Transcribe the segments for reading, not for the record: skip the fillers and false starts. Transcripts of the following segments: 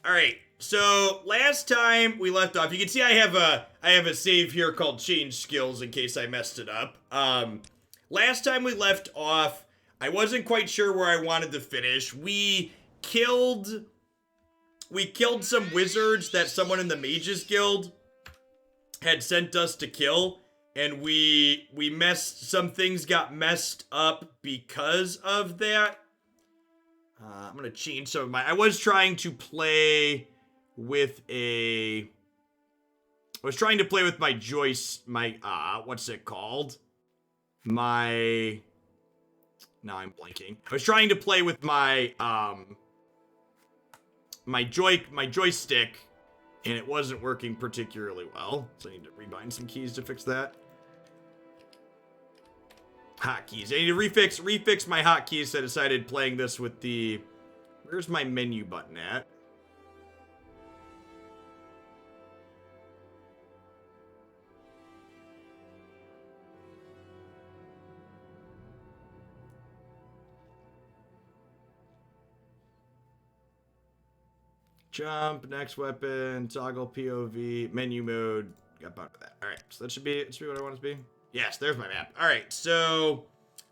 All right. So last time we left off, you can see I have a save here called change skills in case I messed it up. Last time we left off, I wasn't quite sure where I wanted to finish. We killed some wizards that someone in the Mages Guild had sent us to kill, and some things got messed up because of that. I'm gonna change some of my. I was trying to play with my Joyce, what's it called? Now I'm blanking. I was trying to play with my joystick, and it wasn't working particularly well. So I need to rebind some keys to fix that. Hotkeys. I need to refix my hotkeys. So I decided playing this with the... Where's my menu button at? Jump, next weapon, toggle POV, menu mode. Got bound to that. All right, so that should be what I want it to be. Yes, there's my map. All right, so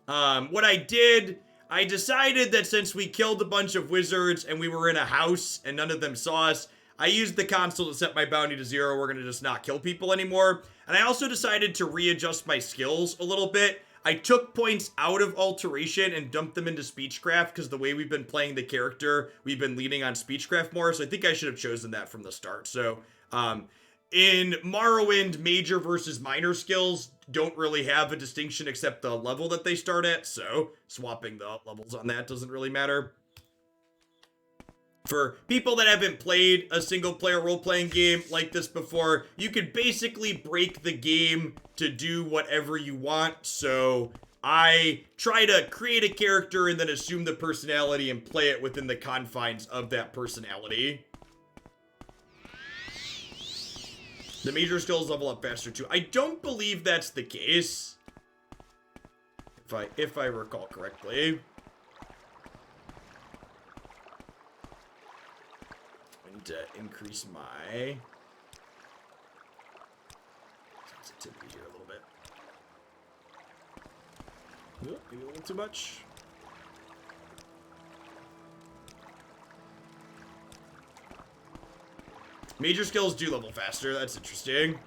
what I did, I decided that since we killed a bunch of wizards and we were in a house and none of them saw us, I used the console to set my bounty to 0. We're gonna just not kill people anymore. And I also decided to readjust my skills a little bit. I took points out of alteration and dumped them into speechcraft because the way we've been playing the character, we've been leaning on speechcraft more. So I think I should have chosen that from the start. So in Morrowind, major versus minor skills don't really have a distinction except the level that they start at. So swapping the levels on that doesn't really matter. For people that haven't played a single-player role-playing game like this before, you could basically break the game to do whatever you want. So I try to create a character and then assume the personality and play it within the confines of that personality. The major skills level up faster too. I don't believe that's the case, if I recall correctly. To increase my sensitivity here a little bit. Ooh, maybe a little too much. Major skills do level faster. That's interesting.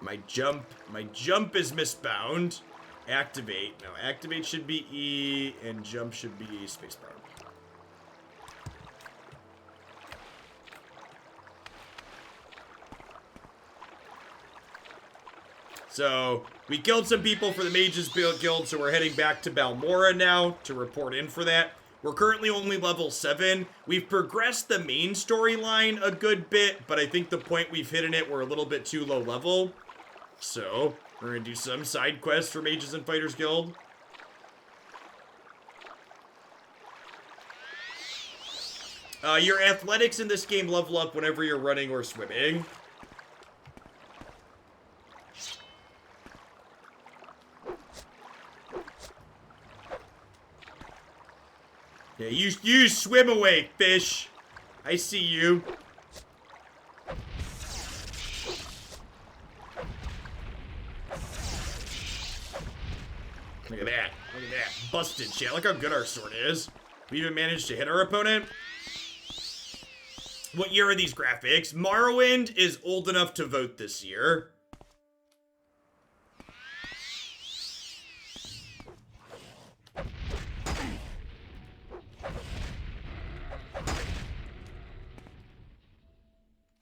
My jump is misbound. Activate. No, activate should be E, and jump should be spacebar. So, we killed some people for the Mages Guild, so we're heading back to Balmora now to report in for that. We're currently only level 7. We've progressed the main storyline a good bit, but I think the point we've hit in it, we're a little bit too low level. So, we're going to do some side quests for Mages and Fighters Guild. Your athletics in this game level up whenever you're running or swimming. Yeah, you swim away, fish. I see you. Look at that. Look at that. Busted shit. Look how good our sword is. We even managed to hit our opponent. What year are these graphics? Morrowind is old enough to vote this year.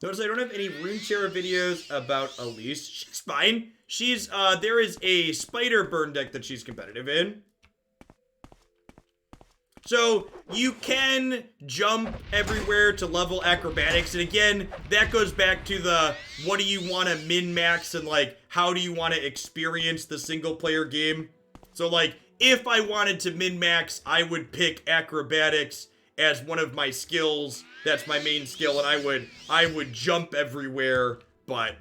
Notice I don't have any Runeterra videos about Elise. She's fine. She's, there is a spider burn deck that she's competitive in. So, you can jump everywhere to level acrobatics. And again, that goes back to the, what do you want to min-max and, like, how do you want to experience the single-player game? So, like, if I wanted to min-max, I would pick acrobatics as one of my skills. That's my main skill, and I would jump everywhere, but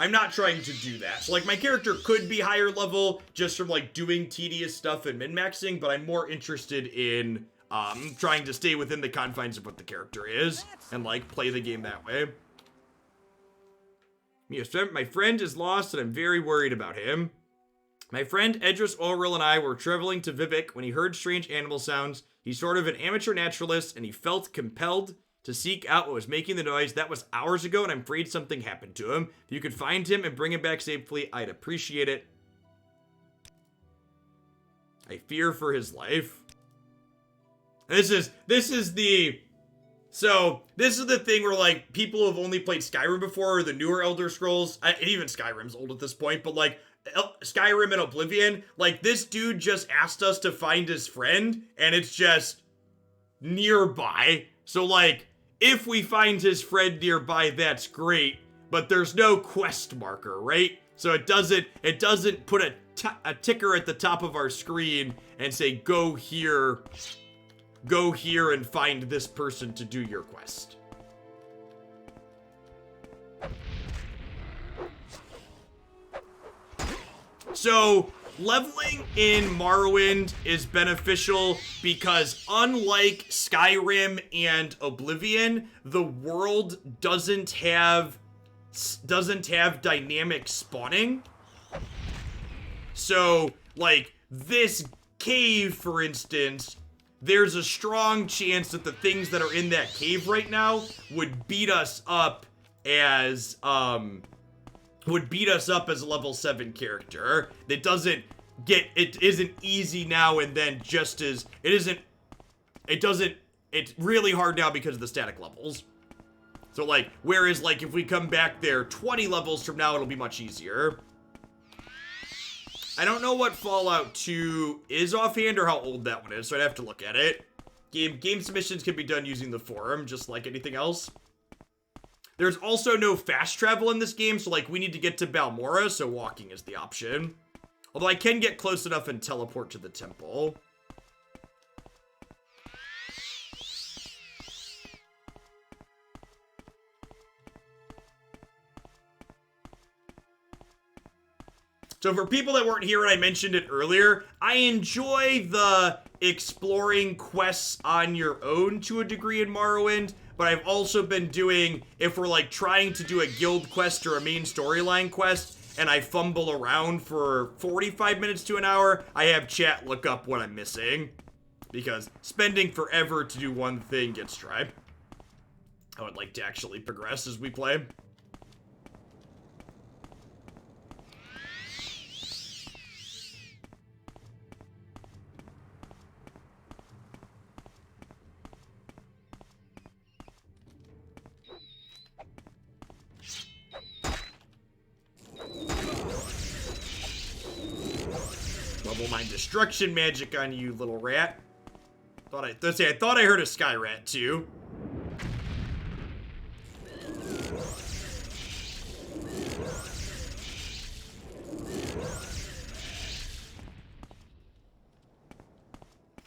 I'm not trying to do that. So like my character could be higher level just from like doing tedious stuff and min-maxing, but I'm more interested in trying to stay within the confines of what the character is and like play the game that way. My friend is lost and I'm very worried about him. My friend Edris Orwell and I were traveling to Vivec when he heard strange animal sounds. He's sort of an amateur naturalist and he felt compelled to seek out what was making the noise. That was hours ago and I'm afraid something happened to him. If you could find him and bring him back safely, I'd appreciate it. I fear for his life. This is the thing where like people who have only played Skyrim before or the newer Elder Scrolls, even Skyrim's old at this point, but like Skyrim and Oblivion, like this dude just asked us to find his friend and it's just nearby. So like if we find his friend nearby, that's great, but there's no quest marker, right? So it doesn't put a ticker at the top of our screen and say go here and find this person to do your quest. So leveling in Morrowind is beneficial because unlike Skyrim and Oblivion, the world doesn't have dynamic spawning. So like this cave, for instance, there's a strong chance that the things that are in that cave right now would beat us up as a level 7 character. It isn't easy now and then it's really hard now because of the static levels. So like, whereas like if we come back there 20 levels from now, it'll be much easier. I don't know what Fallout 2 is offhand or how old that one is, so I'd have to look at it. Game submissions can be done using the forum, just like anything else. There's also no fast travel in this game, so like we need to get to Balmora, so walking is the option. Although I can get close enough and teleport to the temple. So for people that weren't here and I mentioned it earlier, I enjoy the exploring quests on your own to a degree in Morrowind, but I've also been doing, if we're like trying to do a guild quest or a main storyline quest, and I fumble around for 45 minutes to an hour, I have chat look up what I'm missing. Because spending forever to do one thing gets dry. I would like to actually progress as we play. Level my destruction magic on you, little rat. I thought I heard a sky rat too.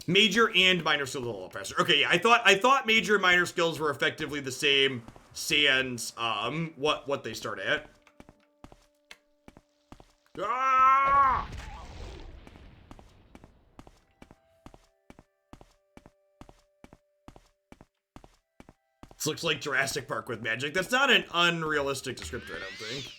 Major and minor skills level oppressor. Okay, yeah, I thought major and minor skills were effectively the same sans what they start at. Ah! This looks like Jurassic Park with magic. That's not an unrealistic descriptor, I don't think.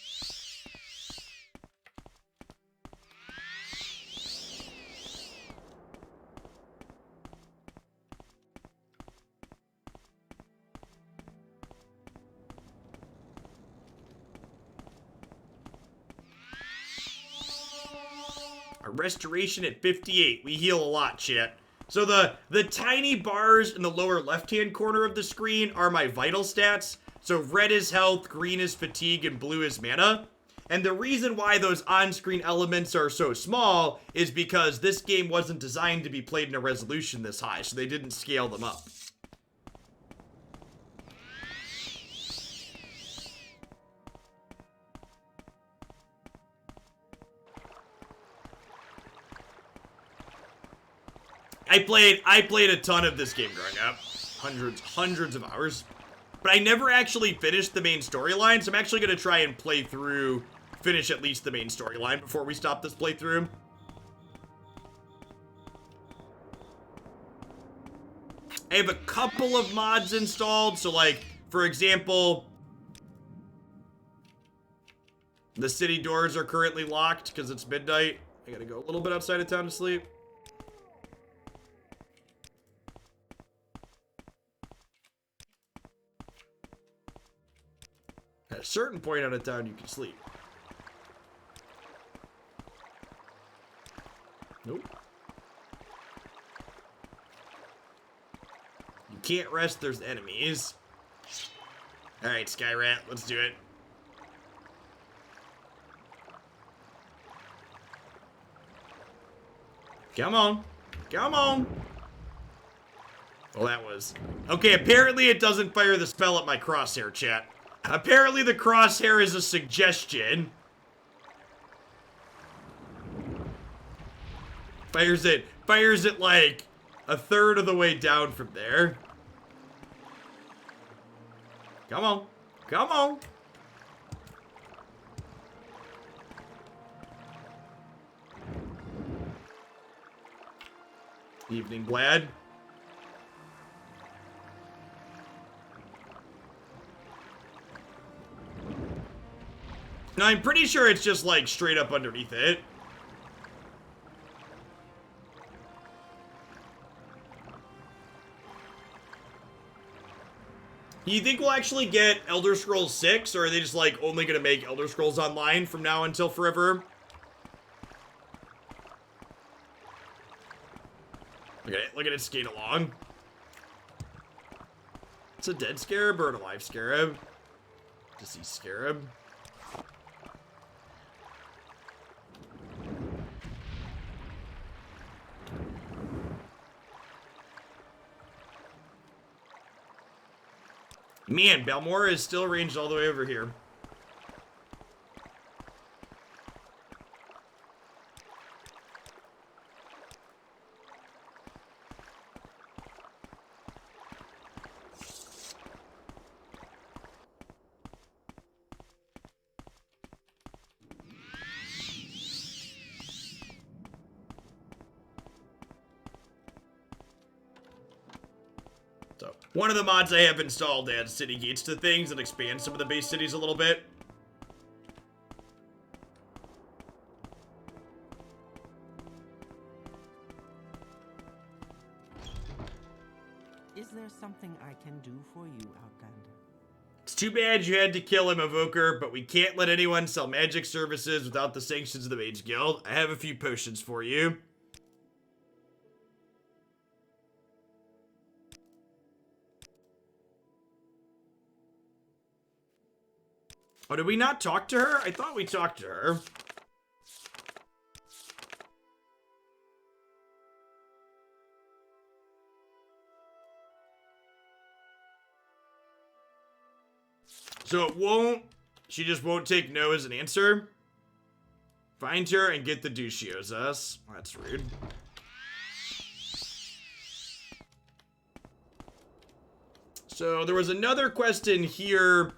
A restoration at 58. We heal a lot, chat. So the tiny bars in the lower left-hand corner of the screen are my vital stats. So red is health, green is fatigue, and blue is mana. And the reason why those on-screen elements are so small is because this game wasn't designed to be played in a resolution this high, so they didn't scale them up. I played a ton of this game growing up. Hundreds of hours. but I never actually finished the main storyline, so I'm actually going to try and finish at least the main storyline before we stop this playthrough. I have a couple of mods installed, so like, for example, the city doors are currently locked because it's midnight. I gotta go a little bit outside of town to sleep. At a certain point out of town, you can sleep. Nope. You can't rest, there's enemies. Alright, Sky Rat, let's do it. Come on. Come on. Well, that was... Okay, apparently it doesn't fire the spell at my crosshair, chat. Apparently the crosshair is a suggestion. Fires it like a third of the way down from there. Come on. Come on. Evening, Blad. No, I'm pretty sure it's just like straight up underneath it. You think we'll actually get Elder Scrolls 6, or are they just like only gonna make Elder Scrolls Online from now until forever? Look at it skate along. It's a dead scarab or an alive scarab? Deceased scarab. Man, Balmora is still ranged all the way over here. So, one of the mods I have installed adds city gates to things and expands some of the base cities a little bit. Is there something I can do for you, Outlander? It's too bad you had to kill him, Evoker, but we can't let anyone sell magic services without the sanctions of the Mage Guild. I have a few potions for you. Oh, did we not talk to her? I thought we talked to her. So it won't... She just won't take no as an answer? Find her and get the douche us. That's rude. So there was another quest in here.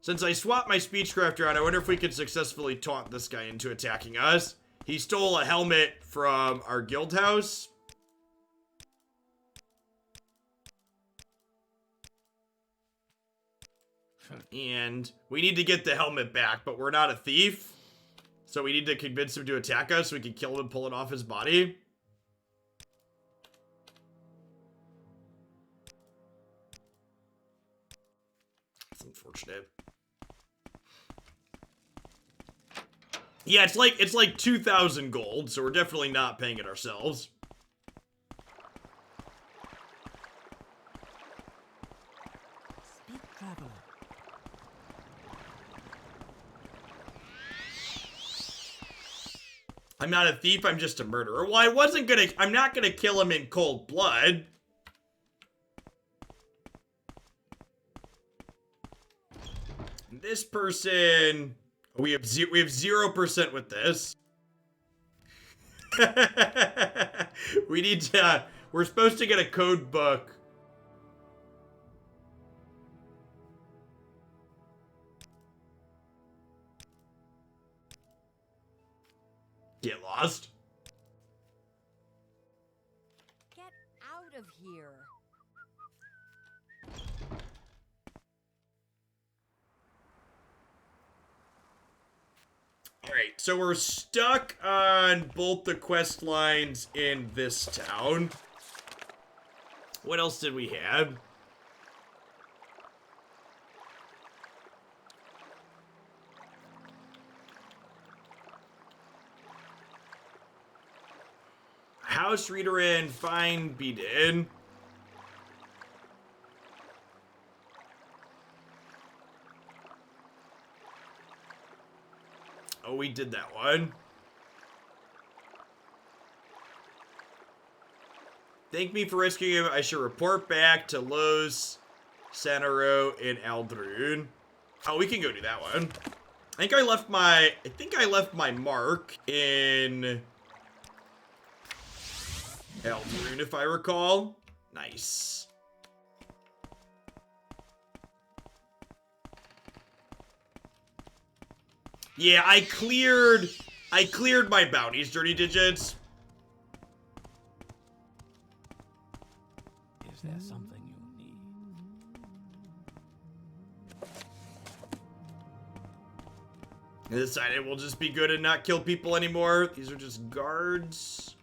Since I swapped my speechcrafter out, I wonder if we could successfully taunt this guy into attacking us. He stole a helmet from our guild house. And we need to get the helmet back, but we're not a thief. So we need to convince him to attack us so we can kill him and pull it off his body. That's unfortunate. Yeah, it's like 2,000 gold, so we're definitely not paying it ourselves. Speak, traveler. I'm not a thief, I'm just a murderer. Well, I'm not gonna kill him in cold blood. This person... We have 0% with this. We need to... we're supposed to get a code book. of here. Alright, so we're stuck on both the quest lines in this town. What else did we have? House reader in, fine, beat in. Oh, we did that one. Thank me for rescuing him. I should report back to Los Sanaro in Aldrun. Oh, we can go do that one. I think I left my mark in Aldrun, if I recall. Nice. Yeah, I cleared my bounties, Dirty Digits. Is there something you need? I decided we'll just be good and not kill people anymore. These are just guards.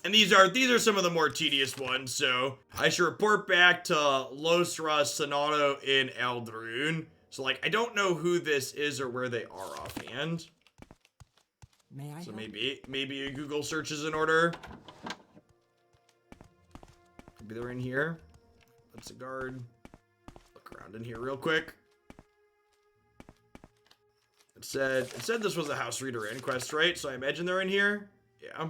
And these are some of the more tedious ones, so I should report back to Los Rasonato in Aldrun. So, like, I don't know who this is or where they are offhand. May I So help? maybe a Google search is in order. Maybe they're in here. That's a guard. Look around in here real quick. It said this was a house reader in quest, right? So I imagine they're in here. Yeah.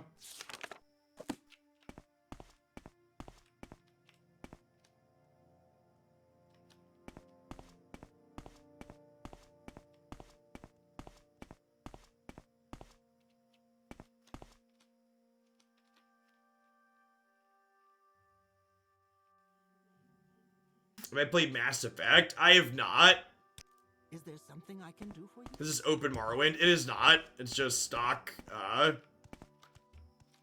Have I played Mass Effect? I have not. Is there something I can do for you? This is open Morrowind. It is not. It's just stock,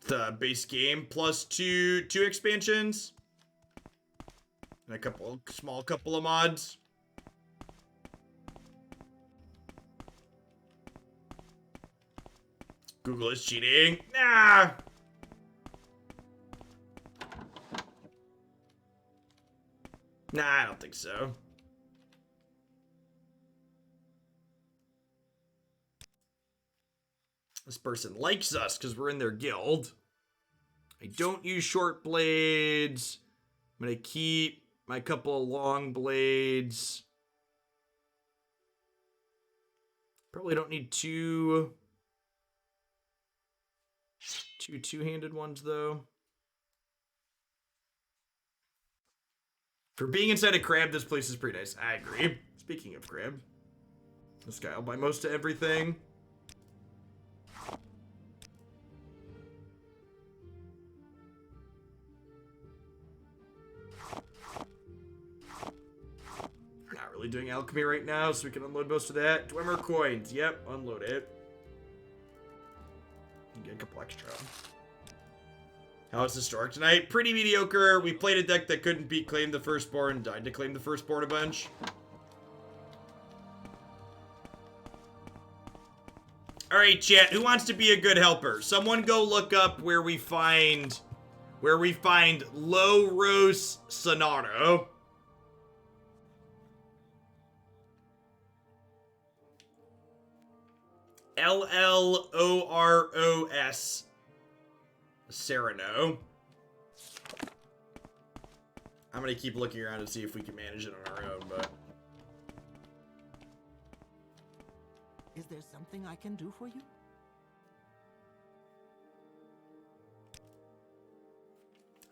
the base game plus two expansions. And a small couple of mods. Google is cheating. Nah. Nah, I don't think so. This person likes us because we're in their guild. I don't use short blades. I'm gonna keep my couple of long blades. Probably don't need two two-handed ones though. For being inside a crab, this place is pretty nice. I agree. Speaking of crab, this guy will buy most of everything. We're not really doing alchemy right now, so we can unload most of that. Dwemer coins. Yep, unload it. Get a couple extra. How is Historic tonight? Pretty mediocre. We played a deck that couldn't beat Claim the Firstborn, died to Claim the Firstborn a bunch. Alright, chat, who wants to be a good helper? Someone go look up where we find Low Rose Sonaro. Lloros Sereno. I'm gonna keep looking around to see if we can manage it on our own, but Is there something I can do for you?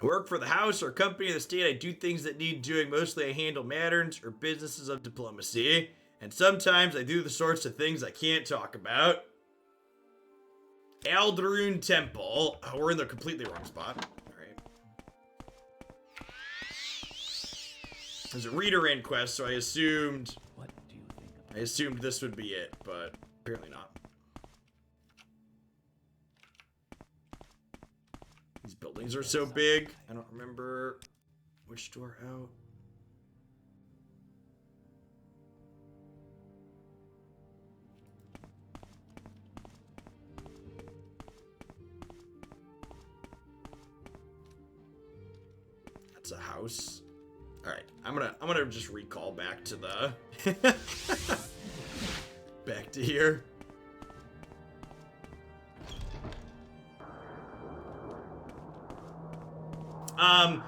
I work for the house or company of the state. I do things that need doing. Mostly I handle matters or businesses of diplomacy. And sometimes I do the sorts of things I can't talk about. Aldrun Temple. Oh, we're in the completely wrong spot. Alright. There's a reader in quest, so I assumed What do you think of this would be it, but apparently not. buildings are so big. I don't remember which door out. That's a house. All right, I'm gonna just recall back to the back to here.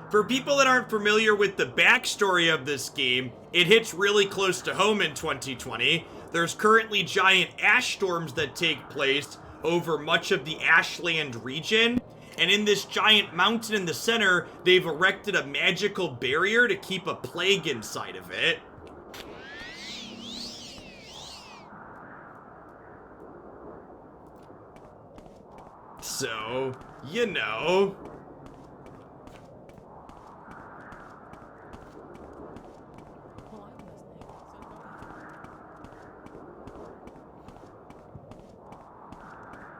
For people that aren't familiar with the backstory of this game, it hits really close to home in 2020. There's currently giant ash storms that take place over much of the Ashland region. And in this giant mountain in the center, they've erected a magical barrier to keep a plague inside of it. So, you know.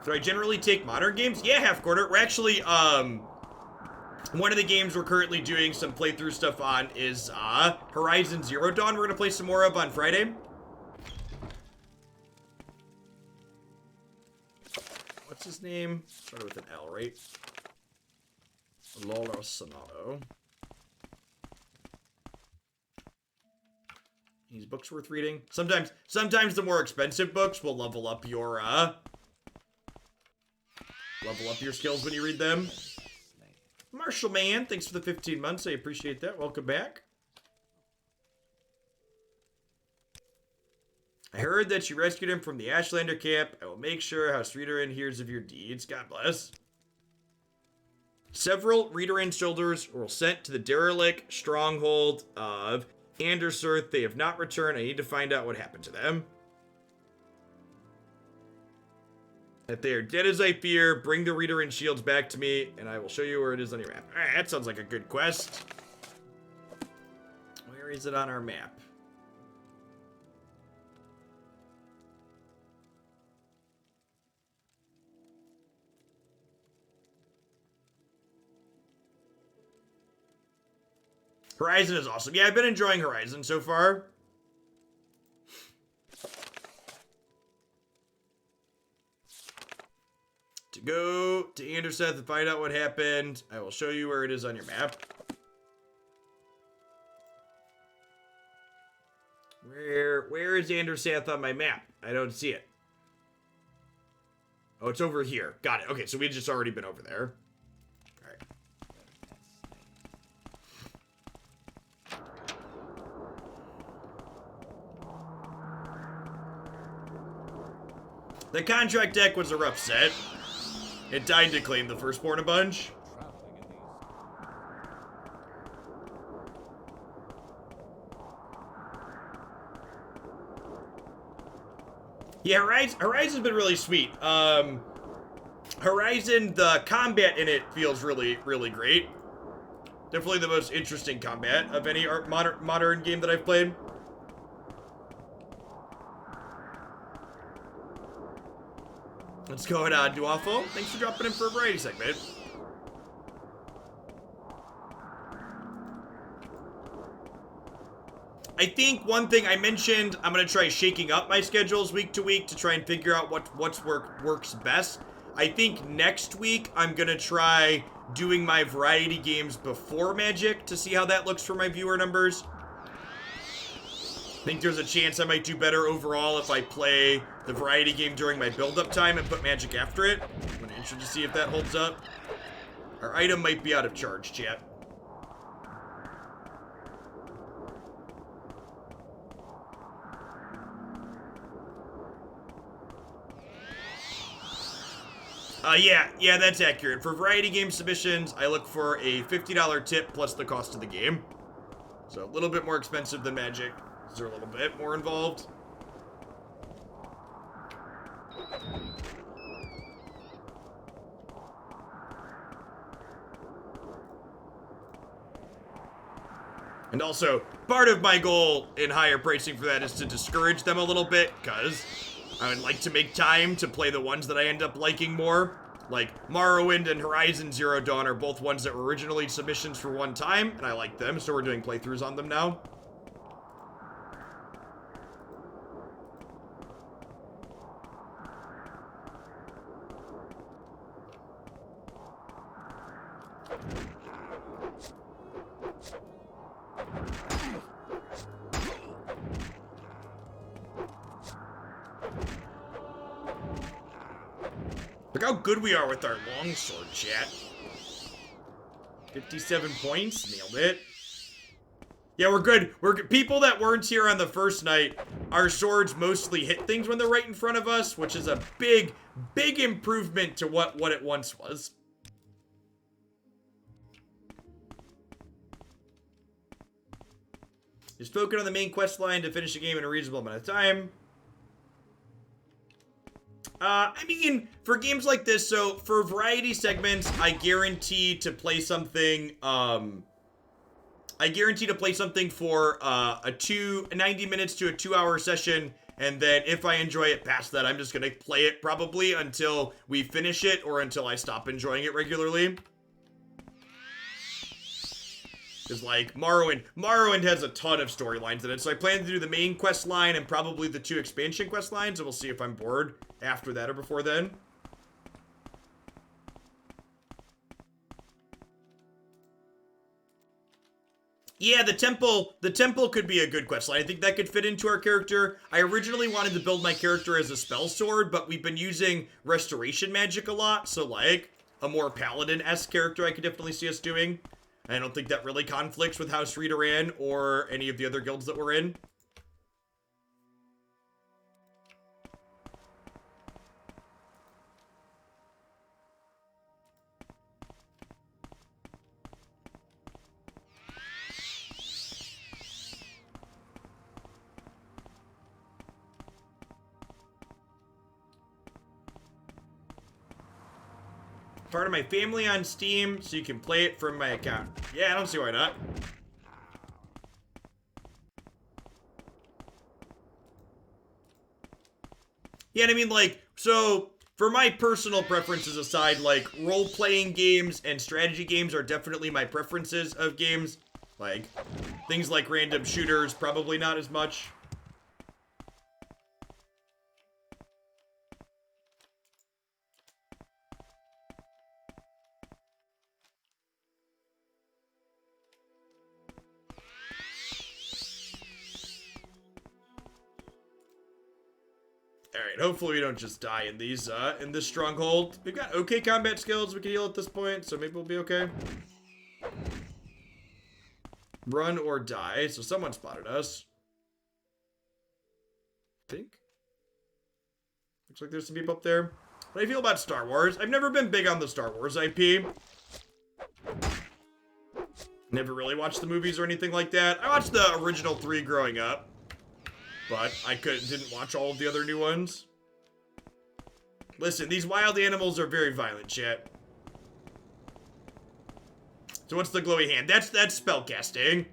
Do I generally take modern games? Yeah, half quarter. We're actually, one of the games we're currently doing some playthrough stuff on is, Horizon Zero Dawn. We're gonna play some more of on Friday. What's his name? Started with an L, right? Lolo Sonato. These books worth reading. Sometimes the more expensive books will level up your skills when you read them. Marshall Man, thanks for the 15 months. I appreciate that. Welcome back. I heard that you rescued him from the Ashlander camp. I will make sure House Readerin hears of your deeds. God bless. Several Readerin soldiers were sent to the derelict stronghold of Andersurth. They have not returned. I need to find out what happened to them. If they are dead as I fear, bring the Readerin shields back to me, and I will show you where it is on your map. Alright, that sounds like a good quest. Where is it on our map? Horizon is awesome. Yeah, I've been enjoying Horizon so far. To go to Anderseth and find out what happened. I will show you where it is on your map. Where is Anderseth on my map? I don't see it. Oh, it's over here. Got it. Okay, so we've just already been over there. Alright. The contract deck was a rough set. It died to claim the firstborn a bunch. Yeah, Horizon's been really sweet. Horizon, the combat in it feels really, really great. Definitely the most interesting combat of any modern game that I've played. What's going on, Duafo? Thanks for dropping in for a variety segment. I think one thing I mentioned, I'm going to try shaking up my schedules week to week to try and figure out what works best. I think next week I'm going to try doing my variety games before Magic to see how that looks for my viewer numbers. I think there's a chance I might do better overall if I play the variety game during my build-up time and put Magic after it. I'm interested to see if that holds up. Our item might be out of charge, chat. Yeah, that's accurate. For variety game submissions, I look for a $50 tip plus the cost of the game. So a little bit more expensive than Magic. They're a little bit more involved. And also, part of my goal in higher pricing for that is to discourage them a little bit, because I would like to make time to play the ones that I end up liking more. Like, Morrowind and Horizon Zero Dawn are both ones that were originally submissions for one time, and I like them, so we're doing playthroughs on them now. Look how good we are with our longsword, chat. 57 points, nailed it. Yeah, we're good. We're good. People that weren't here on the first night, our swords mostly hit things when they're right in front of us, which is a big, big improvement to what it once was. You're spoken on the main quest line to finish the game in a reasonable amount of time. I mean, for games like this, so for variety segments, I guarantee to play something, for 90 minutes to a 2-hour session, and then if I enjoy it past that, I'm just gonna play it probably until we finish it or until I stop enjoying it regularly. Because, like, Morrowind has a ton of storylines in it, so I plan to do the main quest line and probably the 2 expansion quest lines, and we'll see if I'm bored after that or before then. Yeah, the temple could be a good quest line. I think that could fit into our character. I originally wanted to build my character as a spell sword, but we've been using restoration magic a lot, so, like, a more paladin-esque character I could definitely see us doing. I don't think that really conflicts with House Readeran or any of the other guilds that we're in. Part of my family on Steam, so you can play it from my account. Yeah, I don't see why not. Yeah, and I mean, like, so for my personal preferences aside, like, role-playing games and strategy games are definitely my preferences of games. Like, things like random shooters, probably not as much. Alright, hopefully we don't just die in these, in this stronghold. We've got okay combat skills we can heal at this point, so maybe we'll be okay. Run or die, so someone spotted us. I think. Looks like there's some people up there. How do you feel about Star Wars? I've never been big on the Star Wars IP. Never really watched the movies or anything like that. I watched the original 3 growing up, but I didn't watch all of the other new ones. Listen, these wild animals are very violent, chat. So what's the glowy hand? That's spellcasting.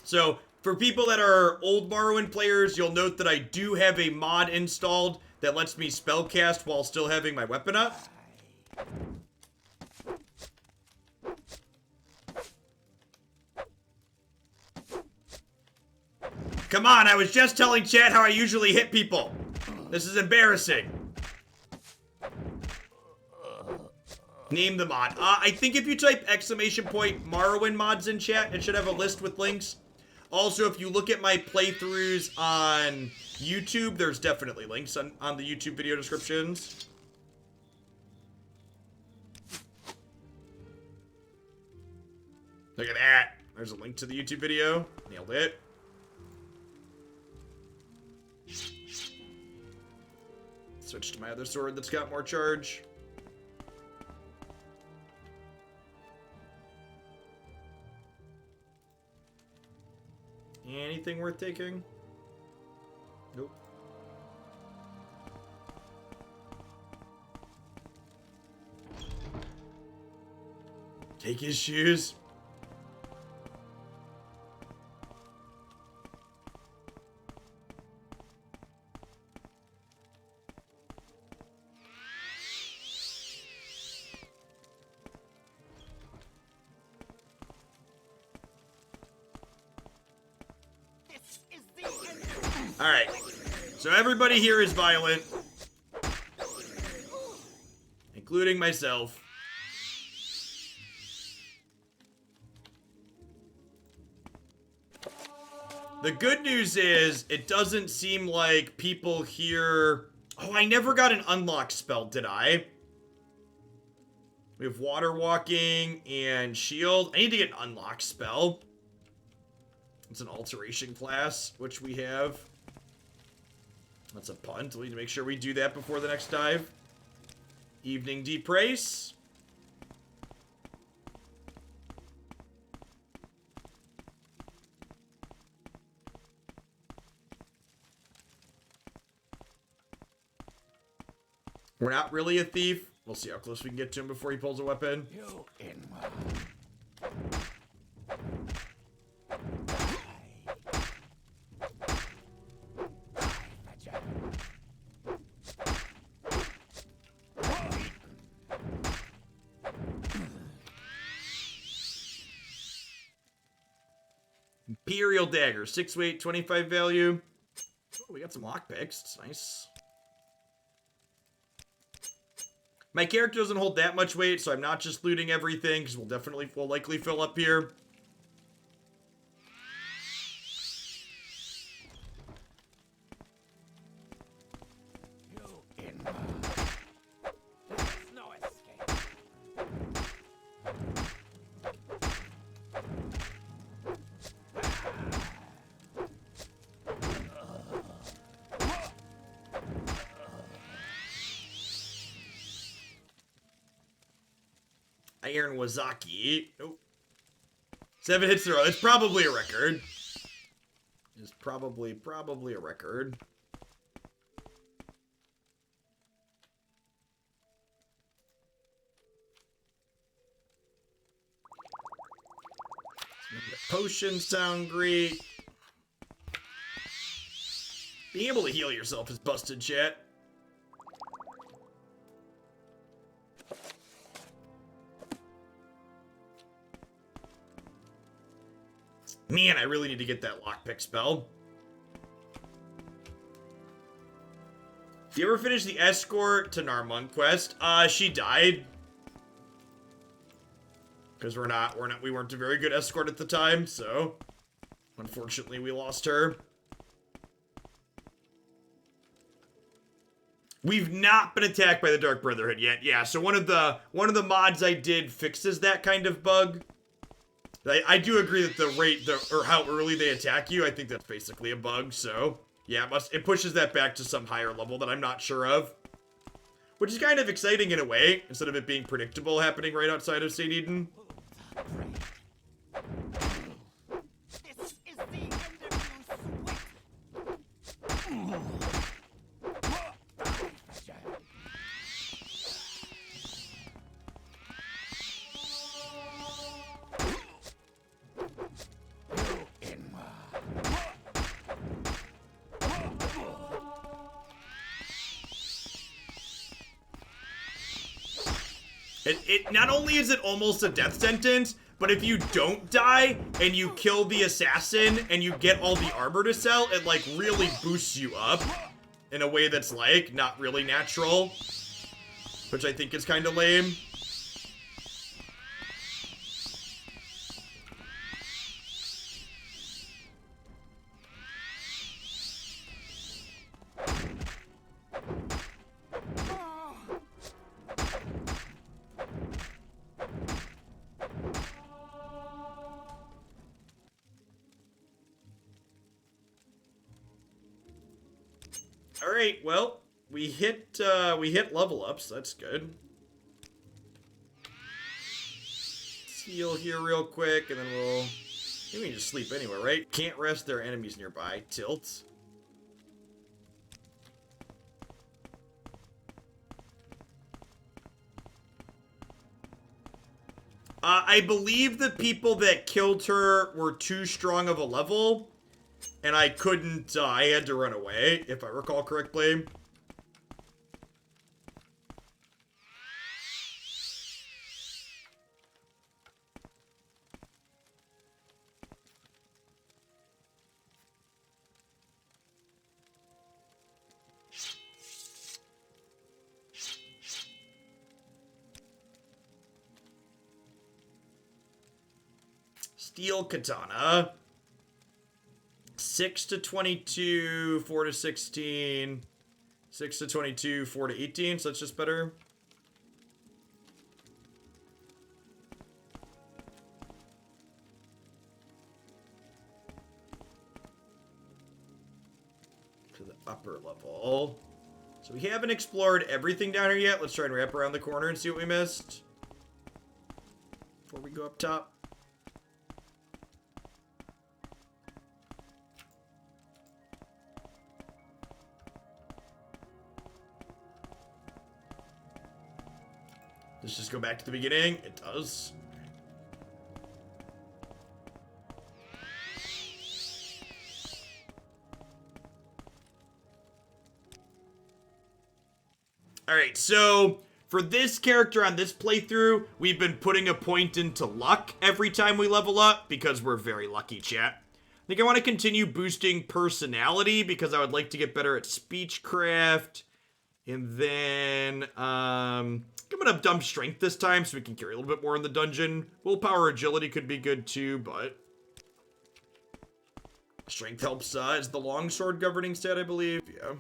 So for people that are old Morrowind players, you'll note that I do have a mod installed that lets me spellcast while still having my weapon up. Come on, I was just telling chat how I usually hit people. This is embarrassing. Name the mod. I think if you type !Morrowind mods in chat, it should have a list with links. Also, if you look at my playthroughs on YouTube, there's definitely links on the YouTube video descriptions. Look at that. There's a link to the YouTube video. Nailed it. Switch to my other sword that's got more charge. Anything worth taking? Nope. Take his shoes. Alright. So everybody here is violent. Including myself. The good news is, it doesn't seem like people here... Oh, I never got an unlock spell, did I? We have water walking and shield. I need to get an unlock spell. It's an alteration class, which we have. That's a punt. We need to make sure we do that before the next dive. Evening Depraise. We're not really a thief. We'll see how close we can get to him before he pulls a weapon. You in Imperial Dagger, 6 weight, 25 value. Oh, we got some lockpicks. It's nice. My character doesn't hold that much weight, so I'm not just looting everything, because we'll likely fill up here. no escape. Iron Wazaki. Nope. 7 hits in a row. It's probably a record. It's probably a record. The potions sound great. Being able to heal yourself is busted, chat. Man, I really need to get that lockpick spell. Do you ever finish the escort to Narmun quest? She died. Because we weren't a very good escort at the time, so unfortunately we lost her. We've not been attacked by the Dark Brotherhood yet. Yeah, so one of the mods I did fixes that kind of bug. I do agree that the rate, or how early they attack you, I think that's basically a bug, so... Yeah, it pushes that back to some higher level that I'm not sure of. Which is kind of exciting in a way, instead of it being predictable happening right outside of St. Eden. This is the end of your sweat. It not only is it almost a death sentence, but if you don't die and you kill the assassin and you get all the armor to sell, it like really boosts you up in a way that's like not really natural, which I think is kind of lame. Alright, well, we hit level ups, that's good. Let's heal here real quick, and then we'll... I think we can just sleep anywhere, right? Can't rest, there are enemies nearby. Tilt. I believe the people that killed her were too strong of a level, and I couldn't, I had to run away, if I recall correctly. steel katana. 6 to 22, 4 to 16, 6 to 22, 4 to 18, so that's just better. To the upper level. So we haven't explored everything down here yet. Let's try and wrap around the corner and see what we missed before we go up top. Let's just go back to the beginning. It does. Alright, so for this character on this playthrough, we've been putting a point into luck every time we level up because we're very lucky, chat. I think I want to continue boosting personality because I would like to get better at speechcraft. And then, I'm gonna dump strength this time so we can carry a little bit more in the dungeon. Willpower agility could be good too, but strength helps, is the longsword governing stat, I believe. Yeah.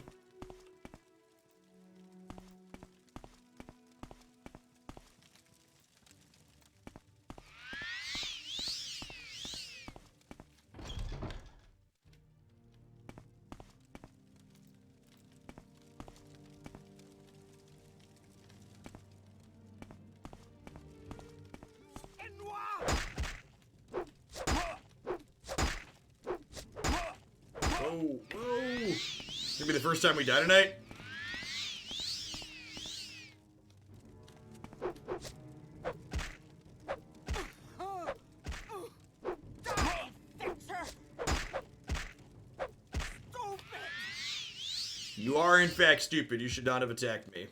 Whoa, whoa. It's gonna be the first time we die tonight. You are in fact stupid. You should not have attacked me.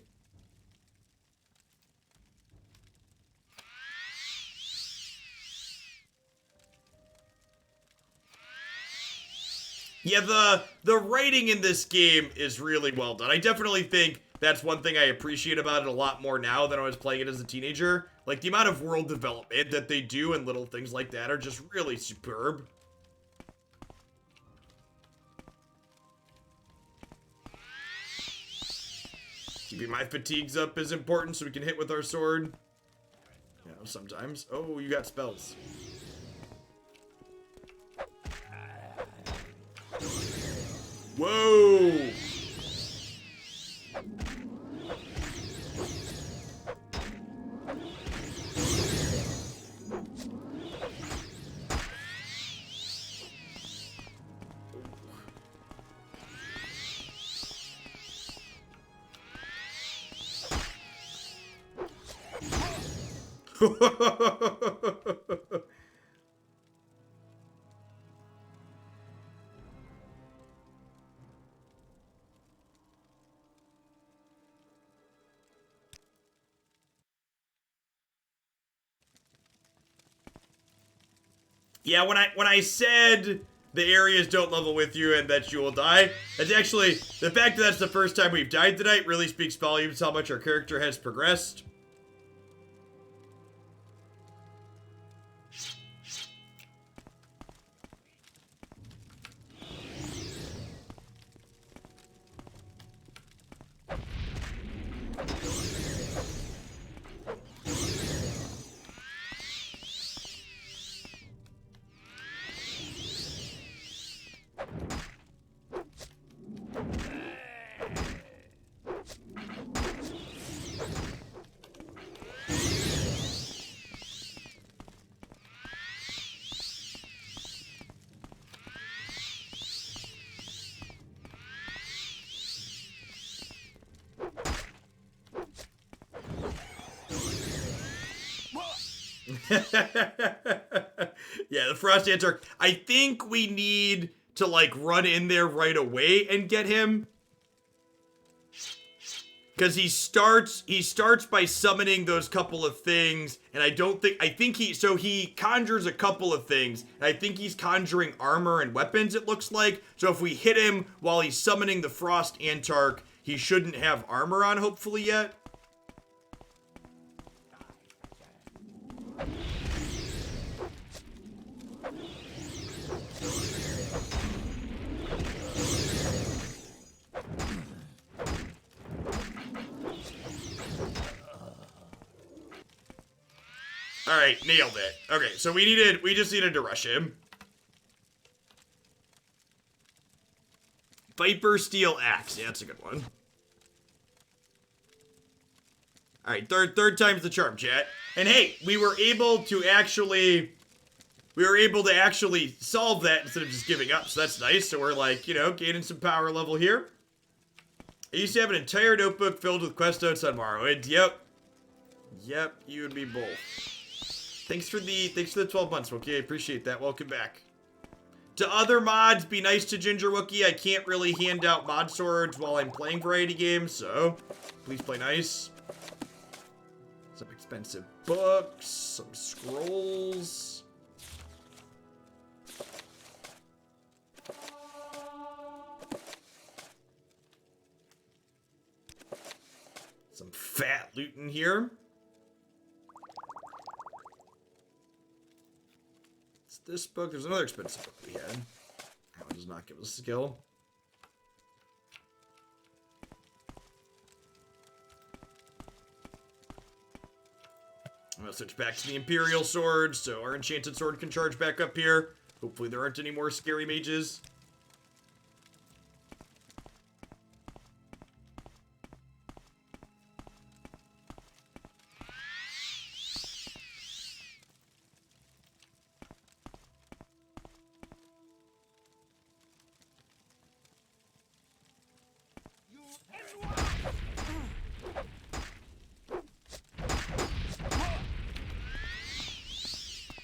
Yeah, the writing in this game is really well done. I definitely think that's one thing I appreciate about it a lot more now than I was playing it as a teenager. Like, the amount of world development that they do and little things like that are just really superb. Keeping my fatigues up is important so we can hit with our sword. You know, sometimes. Oh, you got spells. Whoa! Yeah, when I said the areas don't level with you and that you will die, that's actually, the fact that that's the first time we've died tonight really speaks volumes how much our character has progressed. Yeah, the Frost Antark. I think we need to, like, run in there right away and get him. Because he starts by summoning those couple of things, and I think he conjures a couple of things, and I think he's conjuring armor and weapons, it looks like. So if we hit him while he's summoning the Frost Antark, he shouldn't have armor on, hopefully, yet. All right, nailed it. Okay, so we just needed to rush him. Viper Steel Axe. Yeah, that's a good one. All right, third time's the charm, chat. And hey, we were able to actually solve that instead of just giving up. So that's nice. So we're like, you know, gaining some power level here. I used to have an entire notebook filled with quest notes on Morrowind. Yep, you and me both. Thanks for the 12 months, Wookie. I appreciate that. Welcome back. To other mods, be nice to Ginger Wookie. I can't really hand out mod swords while I'm playing variety games, so please play nice. Some expensive books, some scrolls. Some fat loot in here. It's this book. There's another expensive book we had. That one does not give us a skill. I'm gonna switch back to the Imperial Sword, so our enchanted sword can charge back up here. Hopefully there aren't any more scary mages.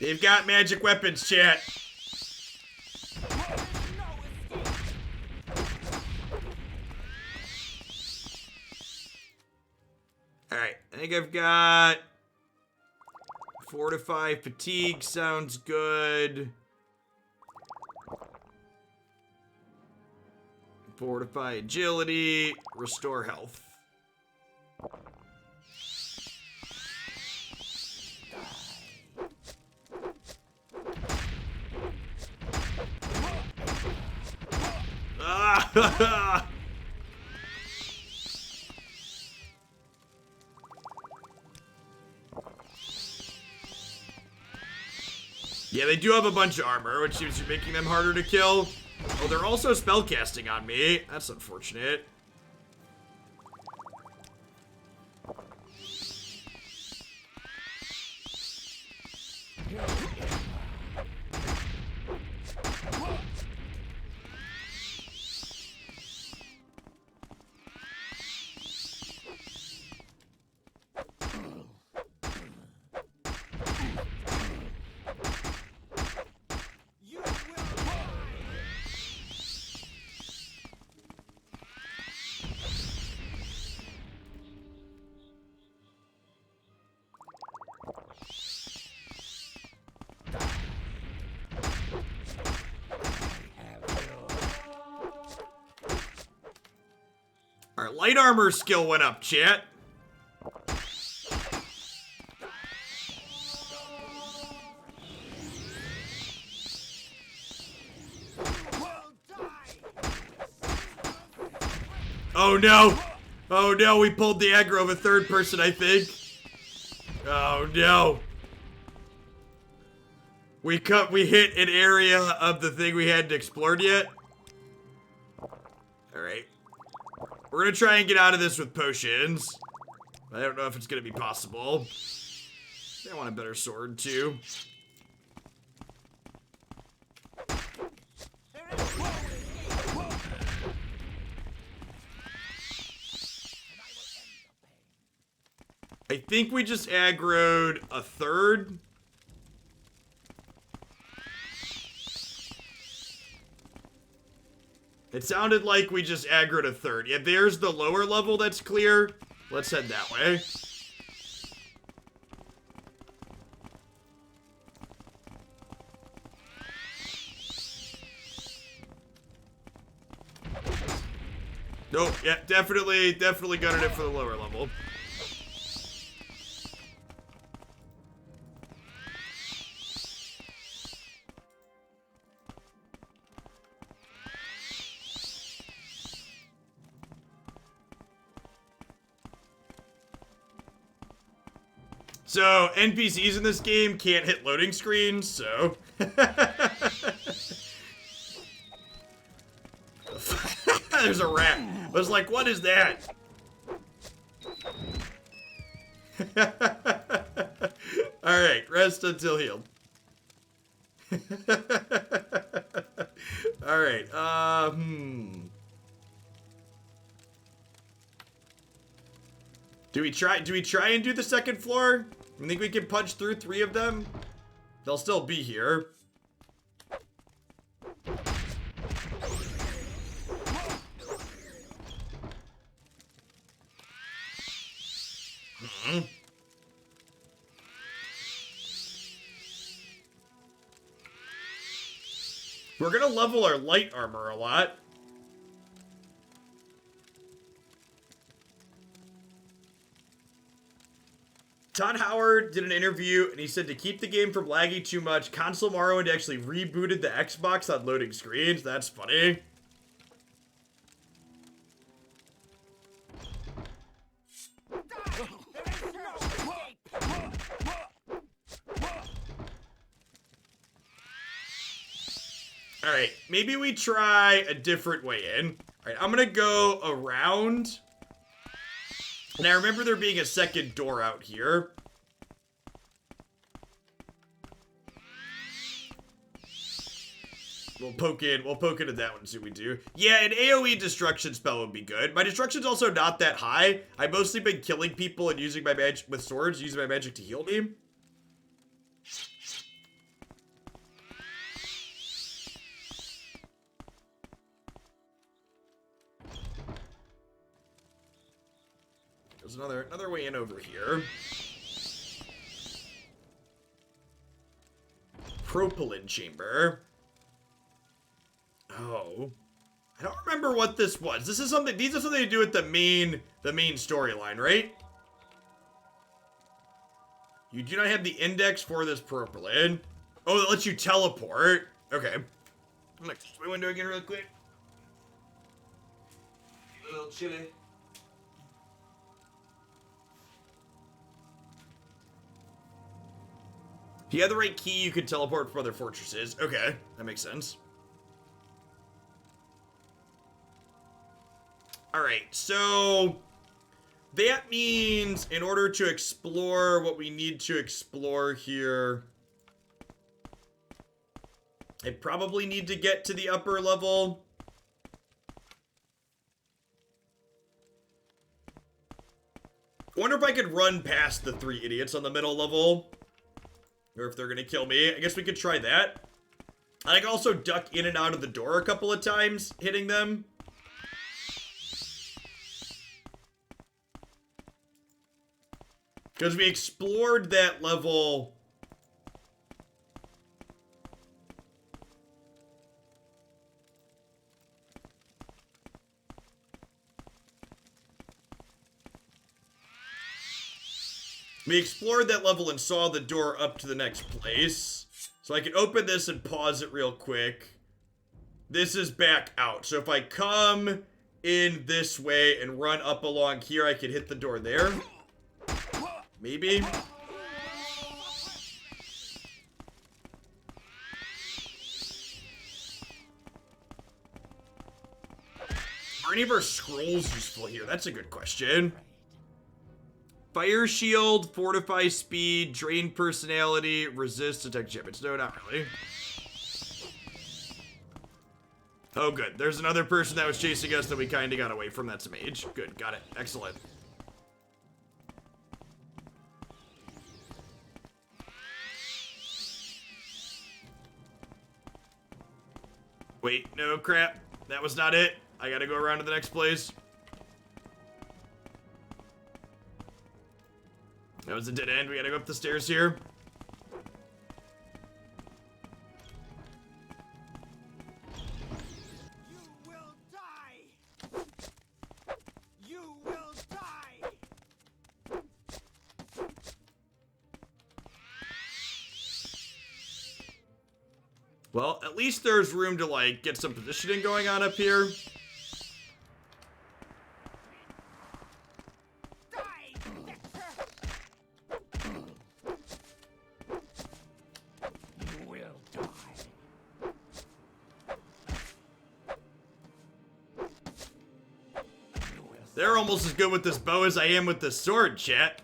They've got magic weapons, chat. Alright, I think I've got Fortify Fatigue sounds good. Fortify Agility, Restore Health. Ah! Yeah, they do have a bunch of armor, which seems to be making them harder to kill. Oh, they're also spellcasting on me. That's unfortunate. Our light armor skill went up, chat. Oh no! Oh no, we pulled the aggro of a third person, I think. Oh no. We hit an area of the thing we hadn't explored yet. Alright. We're gonna try and get out of this with potions. I don't know if it's gonna be possible. I want a better sword too. I think we just aggroed a third. It sounded like we just aggroed a third. Yeah, there's the lower level that's clear. Let's head that way. Nope, yeah, definitely gunning it for the lower level. So, NPCs in this game can't hit loading screens, so... There's a rat. I was like, what is that? Alright, rest until healed. Alright, Do we try and do the second floor? I think we can punch through 3 of them? They'll still be here. We're gonna level our light armor a lot. Todd Howard did an interview and he said to keep the game from lagging too much, console Morrowind actually rebooted the Xbox on loading screens. That's funny. Alright, maybe we try a different way in. Alright, I'm gonna go around. And I remember there being a second door out here. We'll poke into that one and see what we do. Yeah, an AoE destruction spell would be good. My destruction's also not that high. I've mostly been killing people and using my magic with swords, using my magic to heal me. There's another way in over here. Propylene chamber. Oh. I don't remember what this was. These are something to do with the main storyline, right? You do not have the index for this propylene. Oh, that lets you teleport. Okay. I'm gonna close my window again real quick. A little chilly. If you have the right key, you could teleport from other fortresses. Okay, that makes sense. Alright, so that means in order to explore what we need to explore here, I probably need to get to the upper level. I wonder if I could run past the 3 idiots on the middle level. Or if they're gonna kill me. I guess we could try that. I can also duck in and out of the door a couple of times, hitting them. Because we explored that level. We explored that level and saw the door up to the next place. So I can open this and pause it real quick. This is back out. So if I come in this way and run up along here, I could hit the door there. Maybe. Are any of our scrolls useful here? That's a good question. Fire shield, fortify speed, drain personality, resist detect damage. No, not really. Oh, good. There's another person that was chasing us that we kind of got away from. That's a mage. Good, got it. Excellent. Wait, no crap. That was not it. I gotta go around to the next place. That was a dead end. We gotta go up the stairs here. You will die! You will die! Well, at least there's room to, like, get some positioning going on up here. They're almost as good with this bow as I am with this sword, chat.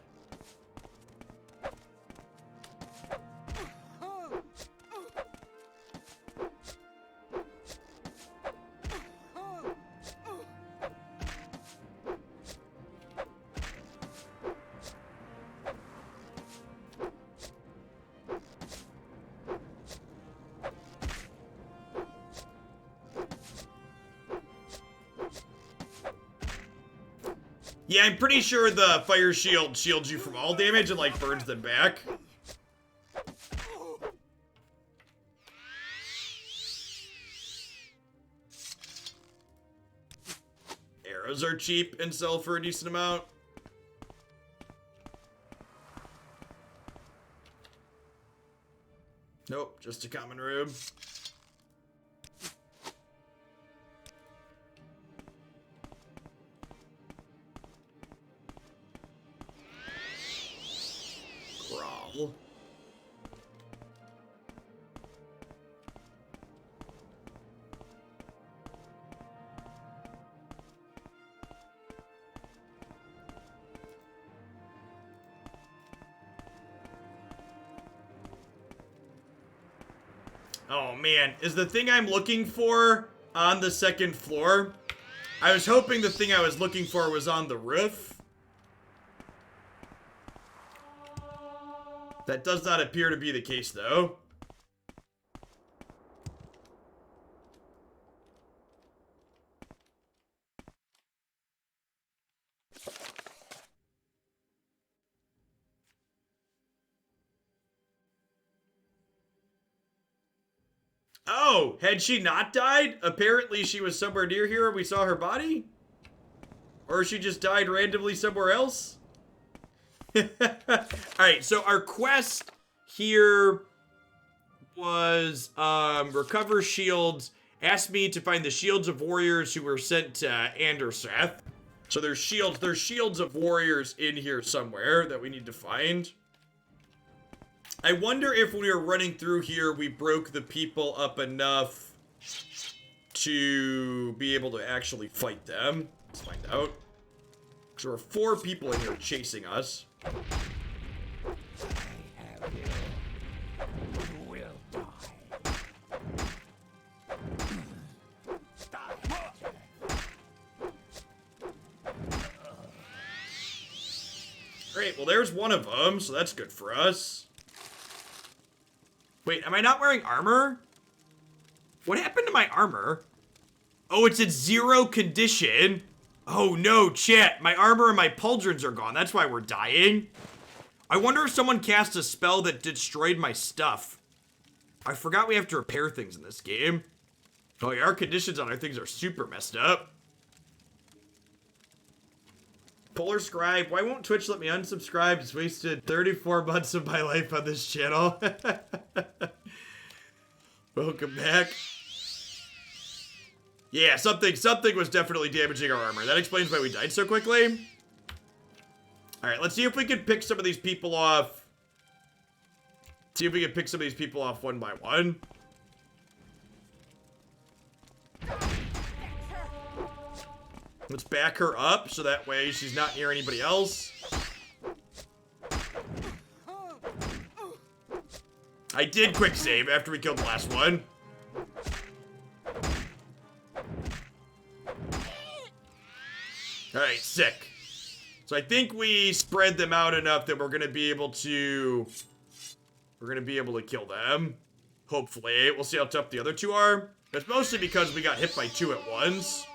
Yeah, I'm pretty sure the fire shield shields you from all damage and, like, burns them back. Arrows are cheap and sell for a decent amount. Nope, just a common rube. Growl. Oh man, is the thing I'm looking for on the second floor? I was hoping the thing I was looking for was on the roof. That does not appear to be the case, though. Oh, had she not died? Apparently she was somewhere near here and we saw her body? Or she just died randomly somewhere else? Alright, so our quest here was recover shields. Asked me to find the shields of warriors who were sent to Anderseth. So there's shields of warriors in here somewhere that we need to find. I wonder if when we were running through here, we broke the people up enough to be able to actually fight them. Let's find out. Because there were 4 people in here chasing us. I have you. You will die. Great, well there's one of them, so that's good for us. Wait, am I not wearing armor? What happened to my armor? Oh, it's at 0 condition. Oh no, chat. My armor and my pauldrons are gone. That's why we're dying. I wonder if someone cast a spell that destroyed my stuff. I forgot we have to repair things in this game. Oh yeah, our conditions on our things are super messed up. Polar Scribe, why won't Twitch let me unsubscribe? Just wasted 34 months of my life on this channel. Welcome back. Yeah, something was definitely damaging our armor. That explains why we died so quickly. Alright, let's see if we can pick some of these people off. See if we can pick some of these people off one by one. Let's back her up so that way she's not near anybody else. I did quick save after we killed the last one. Alright, sick. So I think we spread them out enough that we're gonna be able to kill them. Hopefully. We'll see how tough the other 2 are. It's mostly because we got hit by 2 at once.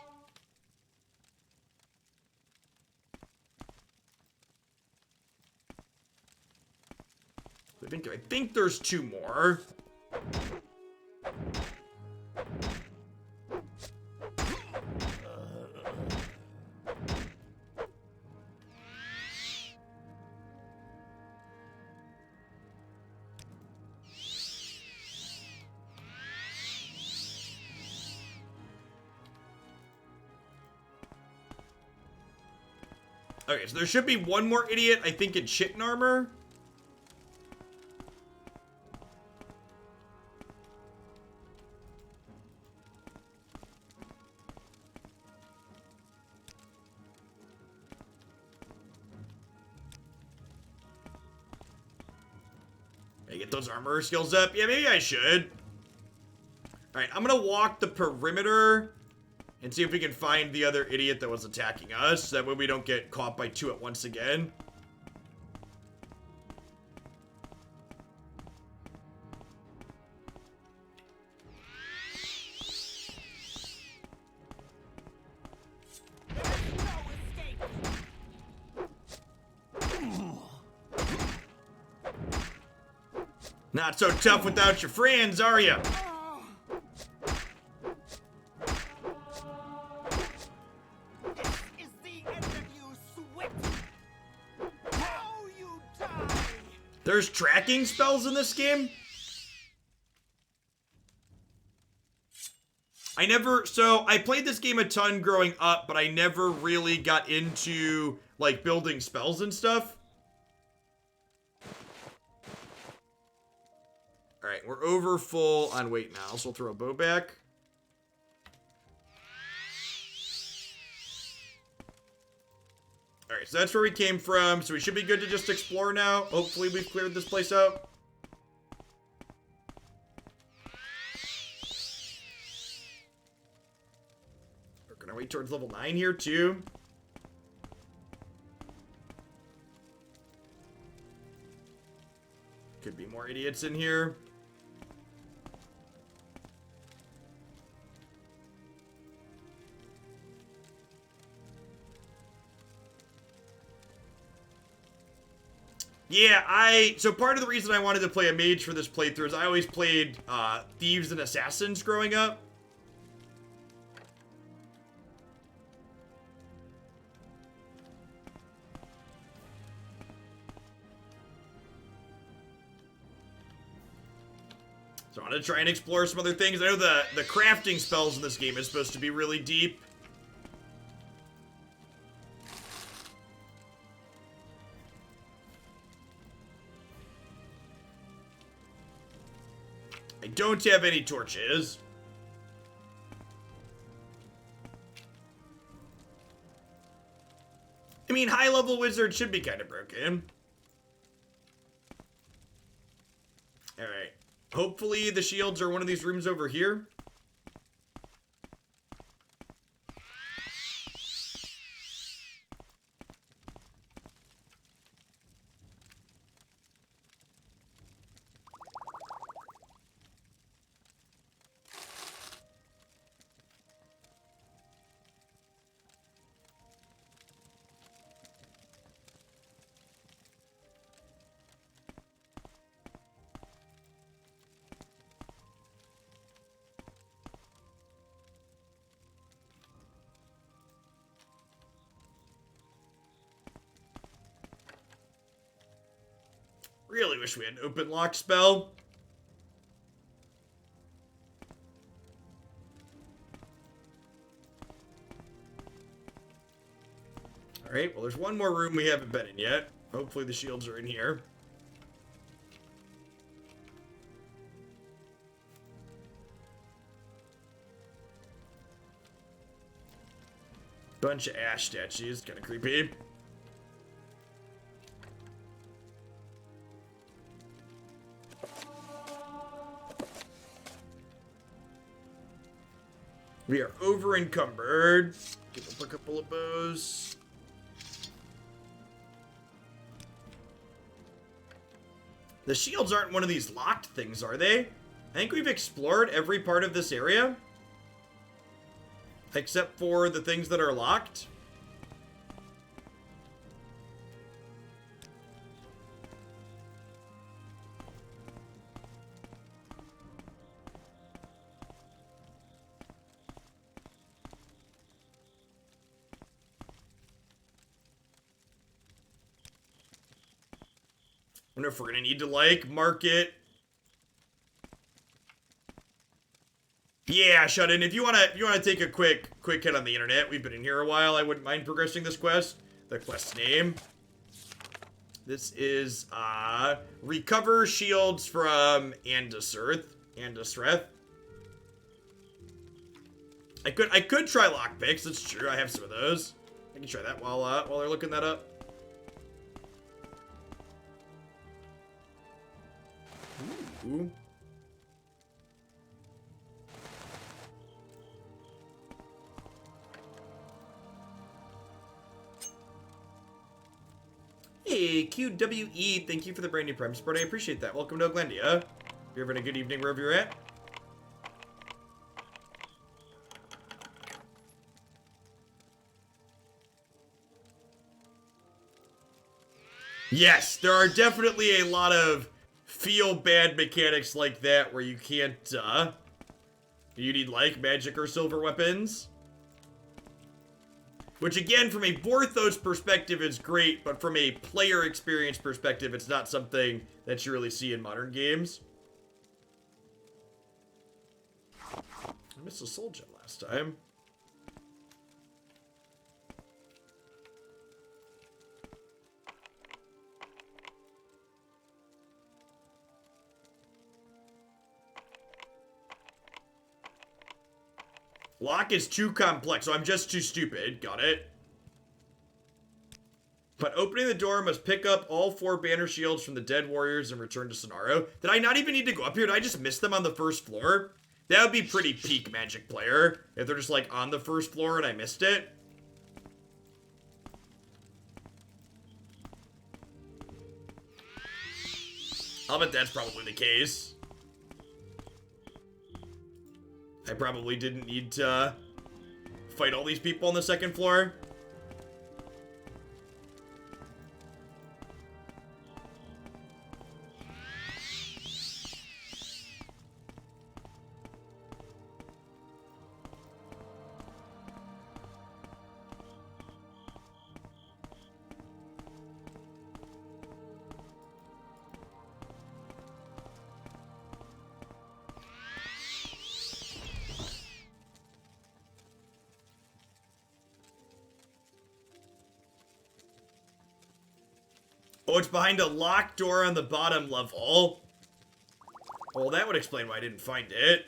I think there's 2 more. Okay, so there should be 1 more idiot, I think, in chitin armor. Can I get those armor skills up? Yeah, maybe I should. All right, I'm gonna walk the perimeter and see if we can find the other idiot that was attacking us. That way we don't get caught by two at once again. Not so tough without your friends, are you? This is the end of you, Swit. Now you die. There's tracking spells in this game? So I played this game a ton growing up, but I never really got into, like, building spells and stuff. Alright, we're over full on weight now, so we'll throw a bow back. Alright, so that's where we came from, so we should be good to just explore now. Hopefully we've cleared this place out. Working our way towards level 9 here, too. Could be more idiots in here. Yeah, so part of the reason I wanted to play a mage for this playthrough is I always played thieves and assassins growing up. So I want to try and explore some other things. I know the crafting spells in this game is supposed to be really deep. I don't have any torches. I mean, high-level wizard should be kind of broken. Alright. Hopefully the shields are one of these rooms over here. Really wish we had an open lock spell. Alright, well there's one more room we haven't been in yet. Hopefully the shields are in here. Bunch of ash statues, kind of creepy. We are over encumbered. Give up a couple of bows. The shields aren't one of these locked things, are they? I think we've explored every part of this area. Except for the things that are locked. I wonder if we're gonna need to, like, mark it. Yeah, shut in. If you wanna take a quick hit on the internet, we've been in here a while. I wouldn't mind progressing this quest. The quest name. This is recover shields from Andasreth. I could try lockpicks. That's true. I have some of those. I can try that while they're looking that up. Ooh. Hey, QWE, thank you for the brand new Prime support. I appreciate that. Welcome to Glendia. You're having a good evening wherever you're at. Yes, there are definitely a lot of feel-bad mechanics like that where you can't, you need, like, magic or silver weapons. Which, again, from a Vorthos perspective is great, but from a player experience perspective, it's not something that you really see in modern games. I missed a soul gem last time. Lock is too complex, so I'm just too stupid. Got it. But opening the door must pick up all 4 banner shields from the dead warriors and return to Sonaro. Did I not even need to go up here? Did I just miss them on the first floor? That would be pretty peak Magic player, if they're just like on the first floor and I missed it. I'll bet that's probably the case. I probably didn't need to fight all these people on the second floor. Oh, it's behind a locked door on the bottom level. Well, that would explain why I didn't find it.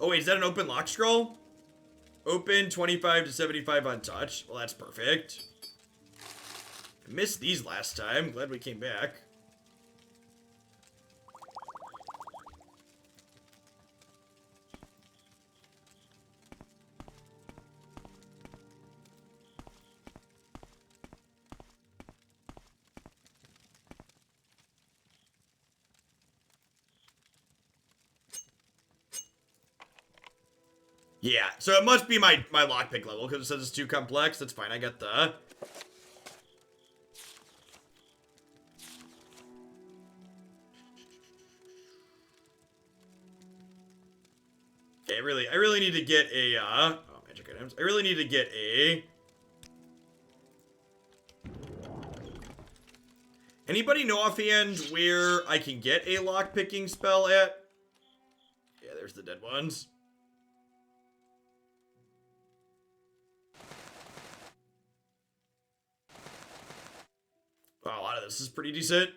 Oh, wait, is that an open lock scroll? Open 25 to 75 on touch. Well, that's perfect. I missed these last time. Glad we came back. Yeah, so it must be my lockpick level, because it says it's too complex. That's fine, I got the... Okay, I really need to get a, oh, magic items. I really need to get a... Anybody know offhand where I can get a lockpicking spell at? Yeah, there's the dead ones. Wow, a lot of this is pretty decent.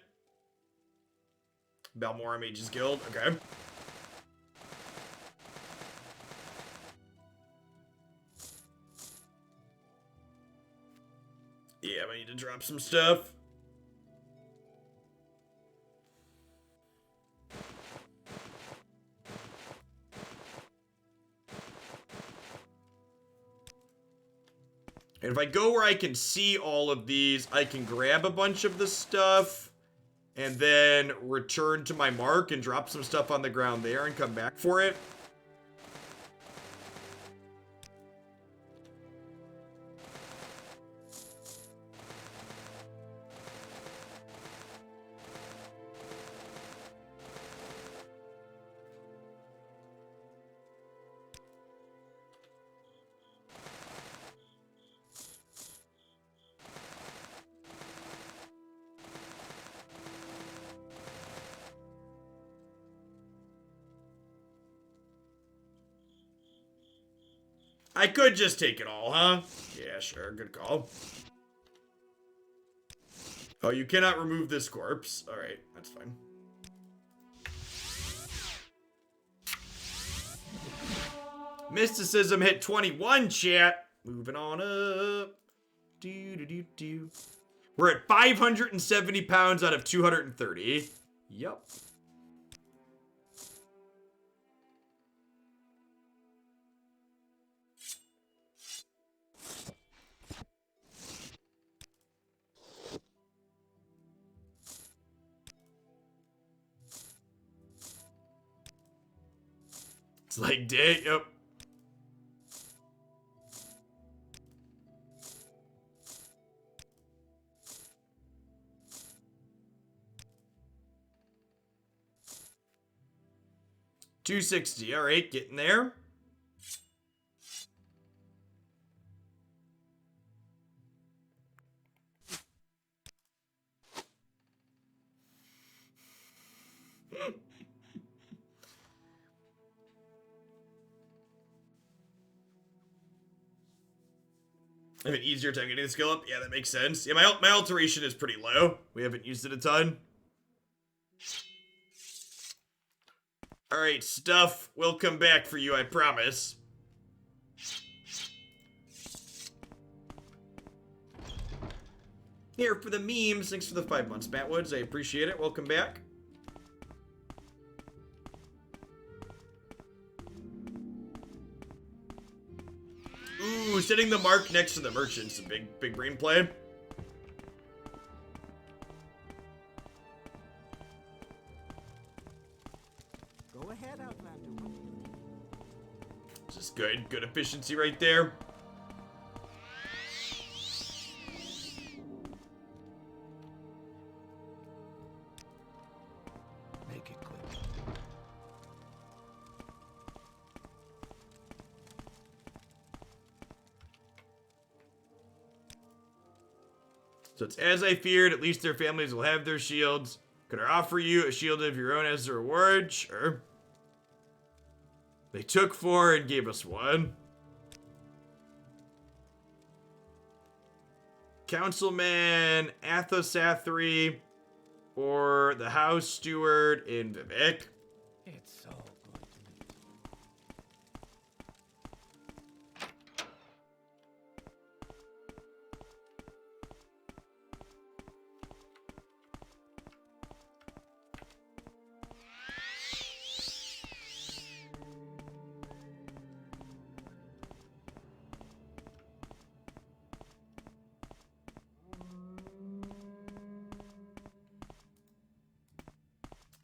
Balmora Mages Guild, okay. Yeah, I need to drop some stuff. And if I go where I can see all of these, I can grab a bunch of the stuff and then return to my mark and drop some stuff on the ground there and come back for it. I could just take it all, huh? Yeah, sure. Good call. Oh, you cannot remove this corpse. All right, that's fine. Mysticism hit 21, chat. Moving on up. Do. We're at 570 pounds out of 230. Yep. It's like day, yep. $260. All right, getting there. I have an easier time getting the skill up. Yeah, that makes sense. Yeah, my alteration is pretty low. We haven't used it a ton. All right, stuff will come back for you, I promise. Here for the memes. Thanks for the 5 months, Matt Woods. I appreciate it. Welcome back. Ooh, setting the mark next to the merchant's a big brain play. Go ahead, Outlander. This is good. Good efficiency right there. Make it quick. So it's as I feared. At least their families will have their shields. Could I offer you a shield of your own as a reward? Sure. They took 4 and gave us 1. Councilman Athosathri or the House Steward in Vivec. It's so good to meet you.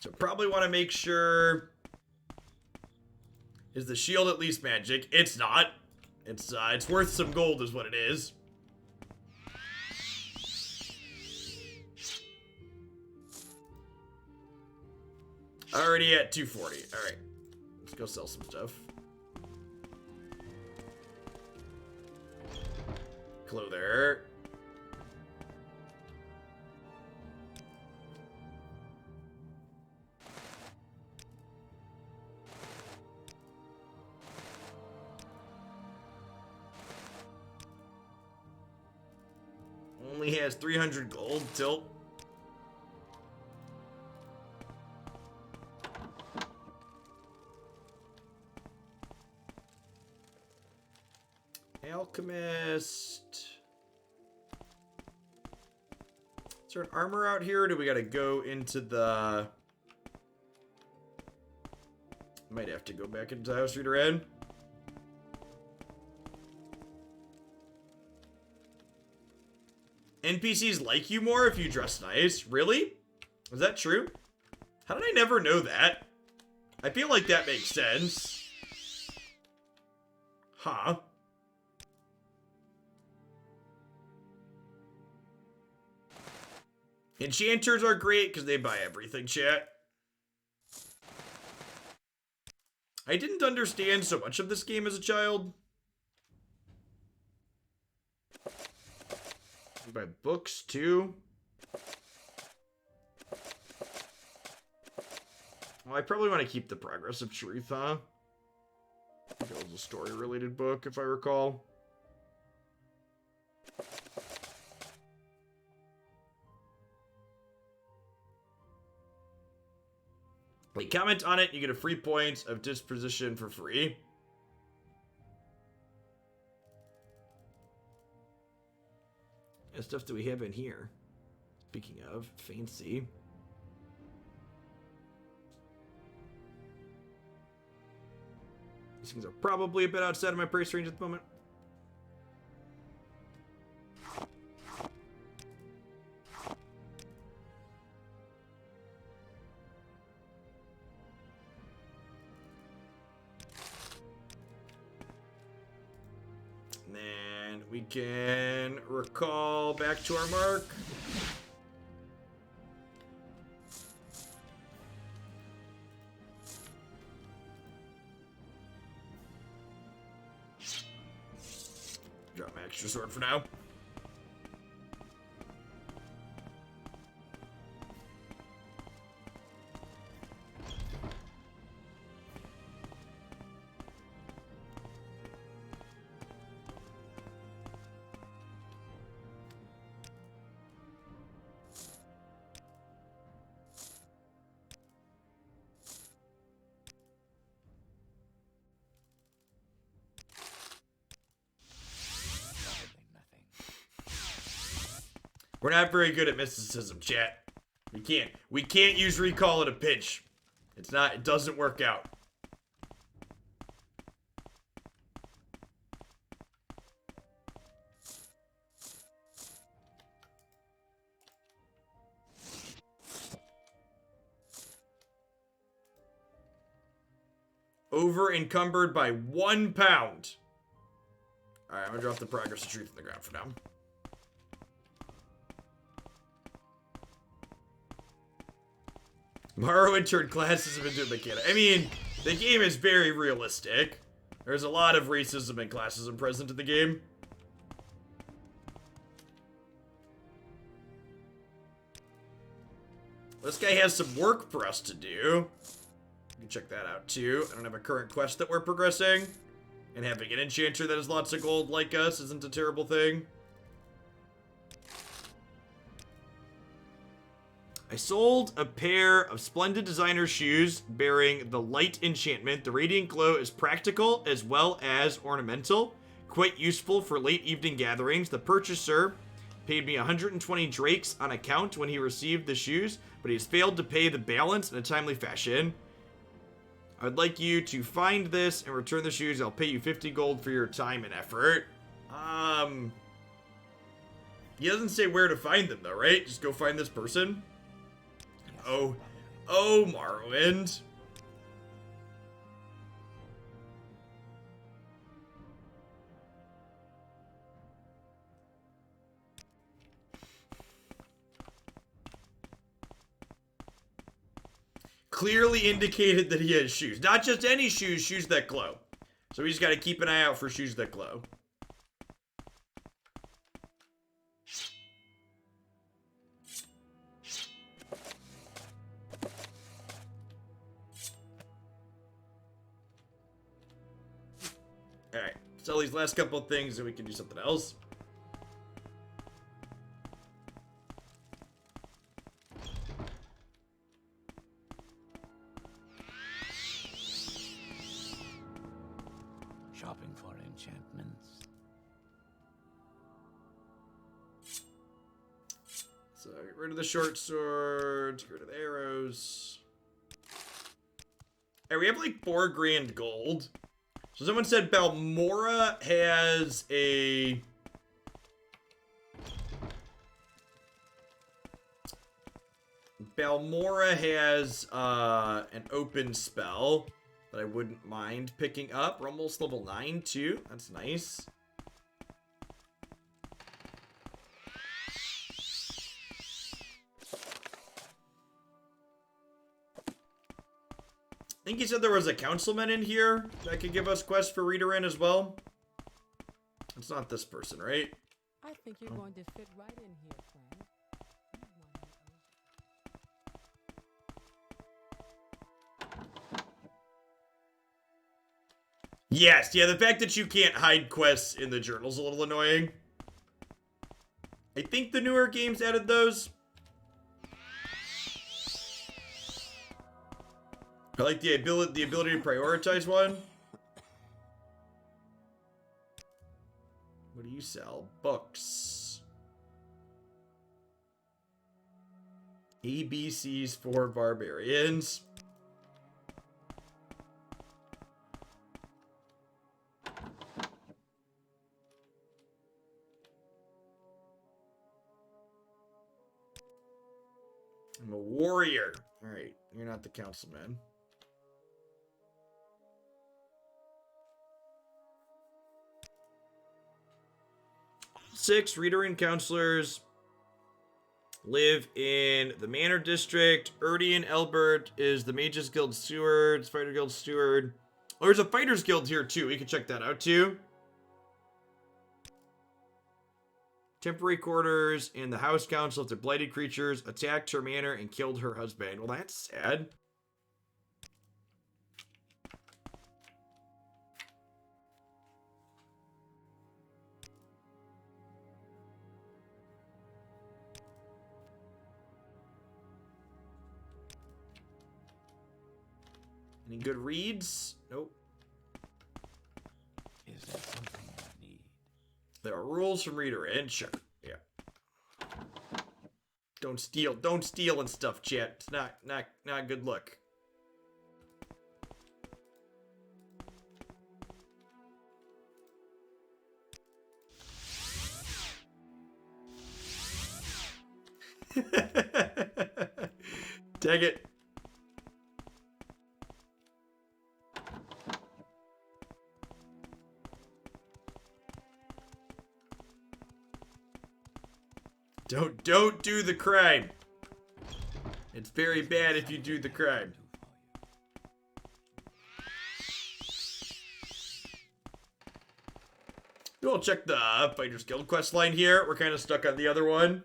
So probably want to make sure. Is the shield at least magic? It's not. It's worth some gold is what it is. Already at 240. All right. Let's go sell some stuff. Clother. Only has 300 gold. Tilt. Alchemist. Is there an armor out here, or do we gotta go into the... Might have to go back into House Reader Inn. NPCs like you more if you dress nice. Really? Is that true? How did I never know that? I feel like that makes sense. Huh. Enchanters are great because they buy everything, chat. I didn't understand so much of this game as a child. You buy books too. Well, I probably want to keep the Progress of Truth, huh? I think it was a story-related book, if I recall. Like, comment on it, you get a free point of disposition for free. What stuff do we have in here? Speaking of fancy. These things are probably a bit outside of my price range at the moment. And then we can recall back to our mark. Drop my extra sword for now. We're not very good at mysticism, chat. We can't use recall at a pinch. It doesn't work out. Over encumbered by 1 pound. Alright, I'm gonna drop the progress of truth on the ground for now. Morrowind turned classism into a mechanic. I mean, the game is very realistic. There's a lot of racism and classism present in the game. This guy has some work for us to do. You can check that out too. I don't have a current quest that we're progressing. And having an enchanter that has lots of gold like us isn't a terrible thing. I sold a pair of splendid designer shoes bearing the light enchantment. The radiant glow is practical as well as ornamental. Quite useful for late evening gatherings. The purchaser paid me 120 drakes on account when he received the shoes, but he has failed to pay the balance in a timely fashion. I would like you to find this and return the shoes. I'll pay you 50 gold for your time and effort. He doesn't say where to find them though, right? Just go find this person. Oh, Morrowind. Clearly indicated that he has shoes. Not just any shoes, shoes that glow. So we just gotta keep an eye out for shoes that glow. Alright, sell these last couple of things and we can do something else. Shopping for enchantments. So get rid of the short sword, get rid of the arrows. Hey, we have like 4 grand gold. So someone said Balmora has a... Balmora has an open spell that I wouldn't mind picking up. We're almost level 9 too. That's nice. I think he said there was a councilman in here that could give us quests for reader in as well. It's not this person, right? I think you're going to fit right in here, friend. Yes, yeah, the fact that you can't hide quests in the journal's a little annoying. I think the newer games added those. I like the ability to prioritize one. What do you sell? Books. ABCs for barbarians. I'm a warrior. All right, you're not the councilman. All 6 reader and counselors live in the Manor District. Erdian Elbert is the Mages Guild steward, Fighter Guild steward. Oh, there's a Fighters Guild here too. We can check that out too. Temporary quarters in the House Council after blighted creatures attacked her manor and killed her husband. Well, that's sad. Any good reads? Nope. Is there something I need? There are rules from reader and sure. Yeah. Don't steal and stuff, chat. It's not good look. Dang it. Don't do the crime. It's very bad if you do the crime. We'll check the Fighters Guild quest line here. We're kind of stuck on the other one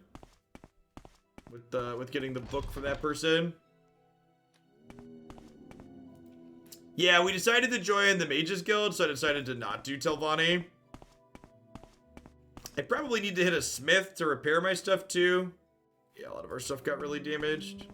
with getting the book for that person. Yeah, we decided to join the Mages Guild, so I decided to not do Telvanni. I probably need to hit a smith to repair my stuff too. Yeah, a lot of our stuff got really damaged.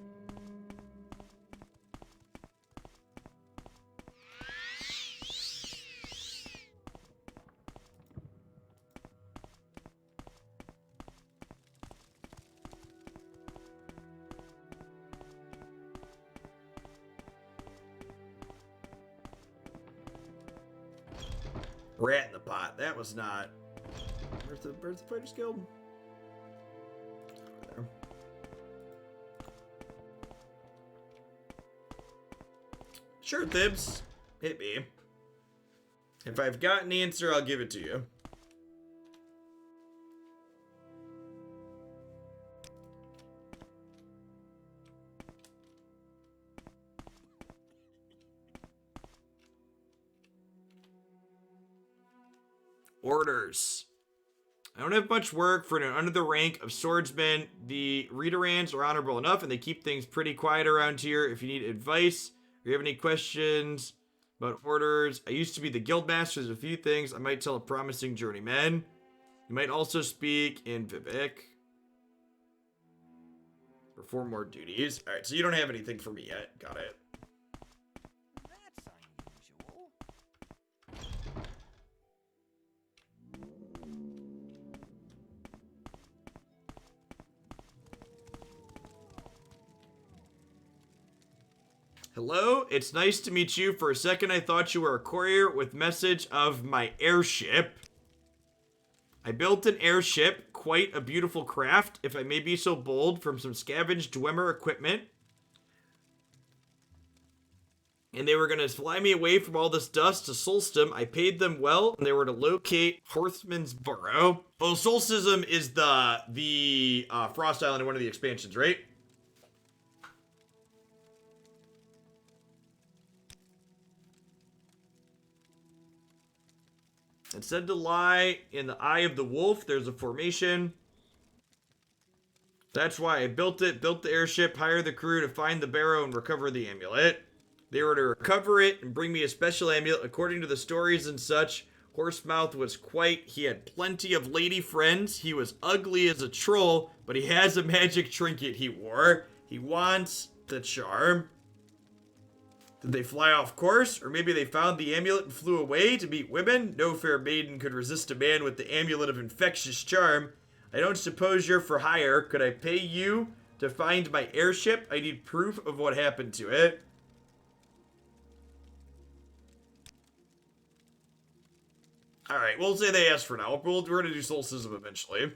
Rat in the pot. That was not... Where's the Fighters Guild? Over there. Sure, Thibs. Hit me. If I've got an answer, I'll give it to you. Orders. I don't have much work for an under the rank of swordsman. The readerans are honorable enough and they keep things pretty quiet around here. If you need advice or you have any questions about orders, I used to be the guild master. There's a few things I might tell a promising journeyman. You might also speak in Vivec. Perform more duties. Alright, so you don't have anything for me yet. Got it. That's unusual. Hello, it's nice to meet you. For a second, I thought you were a courier with message of my airship. I built an airship, quite a beautiful craft, if I may be so bold, from some scavenged Dwemer equipment. And they were going to fly me away from all this dust to Solstum. I paid them well, and they were to locate Horthman's Burrow. Oh, Solstism is the Frost Island in one of the expansions, right? It said to lie in the eye of the wolf. There's a formation. That's why I built it. Built the airship, hired the crew to find the barrow and recover the amulet. They were to recover it and bring me a special amulet. According to the stories and such, Horsemouth was he had plenty of lady friends. He was ugly as a troll, but he has a magic trinket he wore. He wants the charm. Did they fly off course? Or maybe they found the amulet and flew away to meet women? No fair maiden could resist a man with the amulet of infectious charm. I don't suppose you're for hire. Could I pay you To find my airship, I need proof of what happened to it. Alright, we'll say they asked for now. We're going to do Solsticism eventually.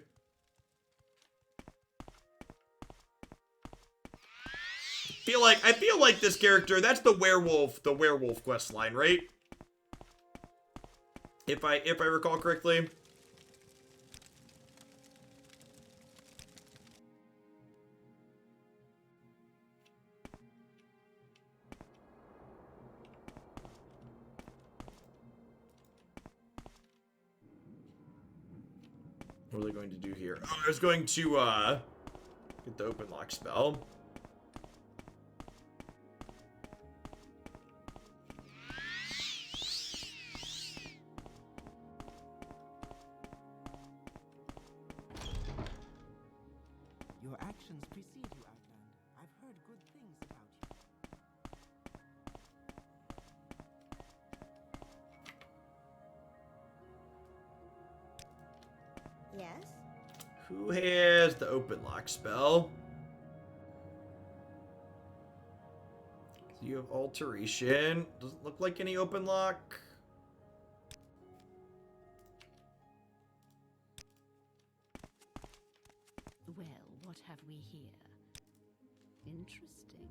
I feel like this character, that's the werewolf quest line, right? If I recall correctly. What are they going to do here? Oh, I was going to get the open lock spell. Your actions precede you, Outland. I've heard good things about you. Yes? Who has the open lock spell? You have alteration. Doesn't look like any open lock. Well, what have we here? Interesting.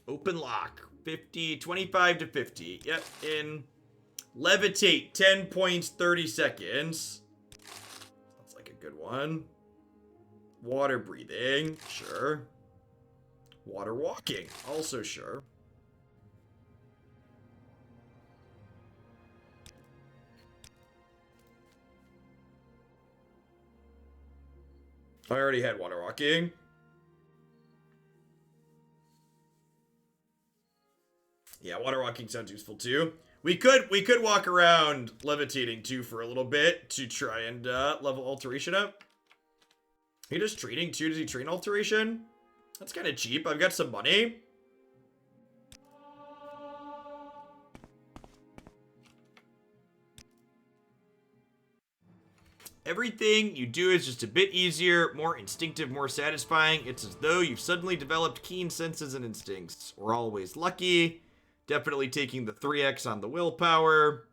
Open lock. 25 to 50. Yep, in levitate, 10 points, 30 seconds. Sounds like a good one. Water breathing, sure. Water walking, also sure. I already had water walking. Yeah, water walking sounds useful too. We could walk around levitating too for a little bit to try and level alteration up. He does training too. Does he train alteration? That's kind of cheap. I've got some money. Everything you do is just a bit easier, more instinctive, more satisfying. It's as though you've suddenly developed keen senses and instincts. We're always lucky. Definitely taking the 3x on the willpower.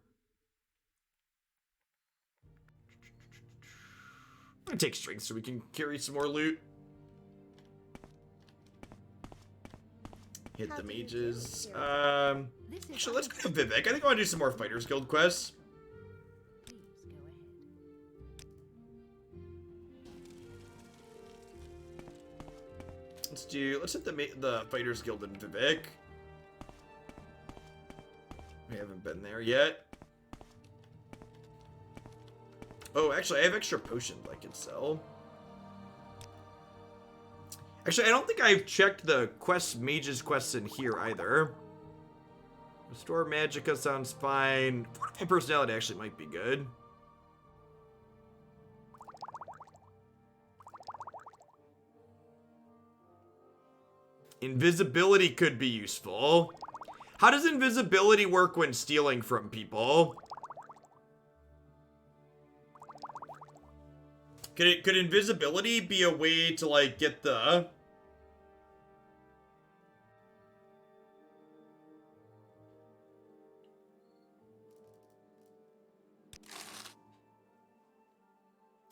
I'm gonna take strength so we can carry some more loot. Hit the mages. Actually, let's go to Vivec. I think I want to do some more Fighters Guild quests. Please go ahead. Let's hit the Fighters Guild in Vivec. We haven't been there yet. Oh, actually, I have extra potions I can sell. Actually, I don't think I've checked the mages quests in here either. Restore Magicka sounds fine. My personality actually might be good. Invisibility could be useful. How does invisibility work when stealing from people? Could invisibility be a way to, like, get the...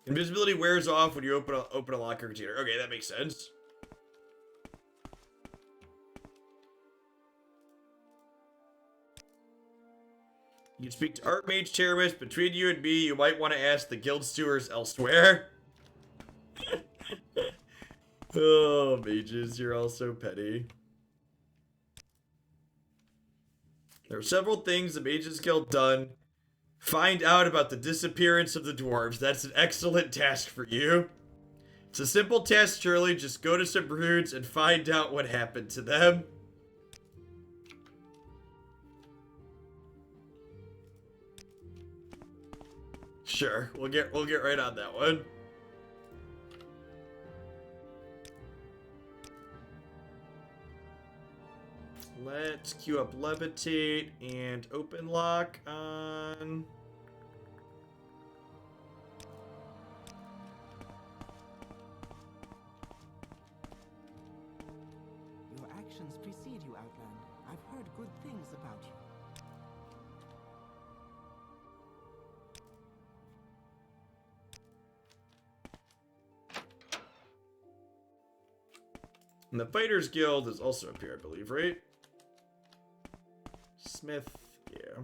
Invisibility wears off when you open a locker container. Okay, that makes sense. You can speak to Archmage Terrorist. Between you and me, you might want to ask the guild stewards elsewhere. Oh, mages, you're all so petty. There are several things the Mages Guild done. Find out about the disappearance of the dwarves. That's an excellent task for you. It's a simple task, Shirley. Just go to some runes and find out what happened to them. Sure, we'll get right on that one. Let's queue up Levitate and Open Lock on... reputations precede you, Outland. I've heard good things about you. And the Fighters Guild is also up here, I believe, right? Smith, yeah.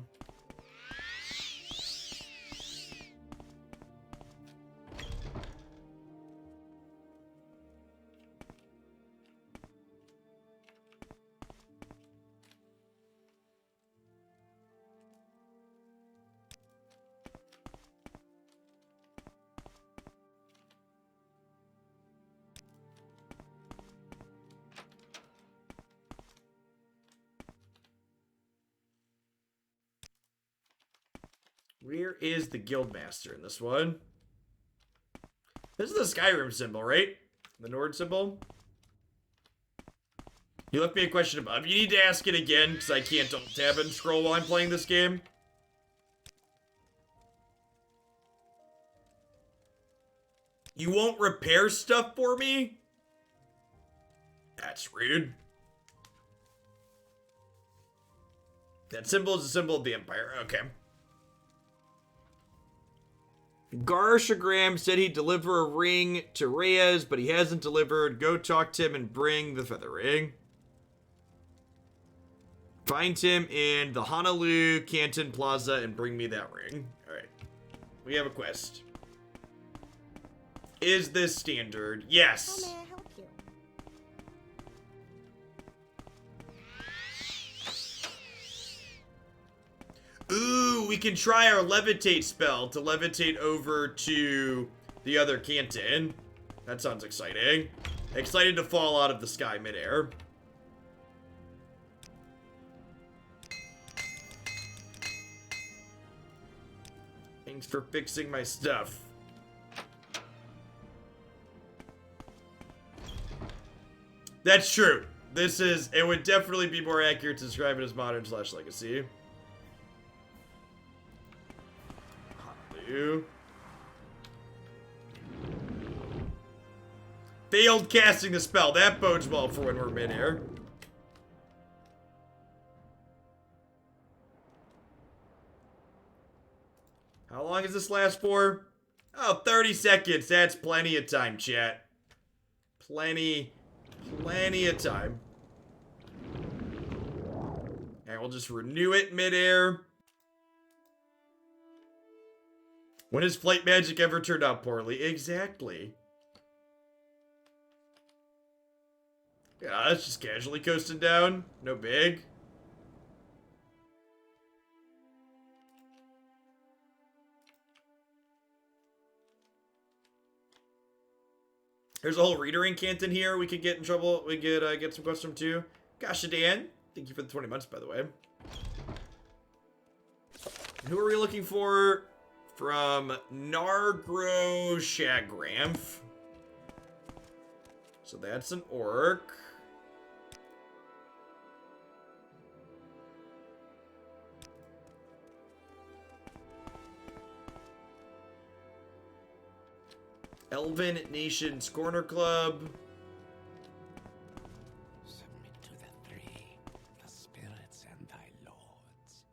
Where is the Guildmaster in this one? This is the Skyrim symbol, right? The Nord symbol? You left me a question above. You need to ask it again, because I can't double tab and scroll while I'm playing this game. You won't repair stuff for me? That's rude. That symbol is a symbol of the Empire. Okay. Garshagram said he'd deliver a ring to Reyes, but he hasn't delivered. Go talk to him and bring the feather ring. Find him in the Honolulu Canton Plaza and bring me that ring. Alright. We have a quest. Is this standard? Yes. How may I help you? Ooh, we can try our levitate spell to levitate over to the other canton. That sounds exciting. Excited to fall out of the sky midair. Thanks for fixing my stuff. That's true. It would definitely be more accurate to describe it as modern/legacy. Honolulu. Failed casting the spell. That bodes well for when we're midair. How long does this last for? Oh, 30 seconds. That's plenty of time, chat. Plenty of time. And we'll just renew it midair. When has flight magic ever turned out poorly? Exactly. Yeah, it's just casually coasting down. No big. There's a whole reader in Canton here. We could get in trouble. We could get some questions from too. Gosh, Dan. Thank you for the 20 months, by the way. Who are we looking for? From Nargro Shagramf. So that's an orc. Elven Nations Corner Club. Submit to the three, the spirits and thy lords.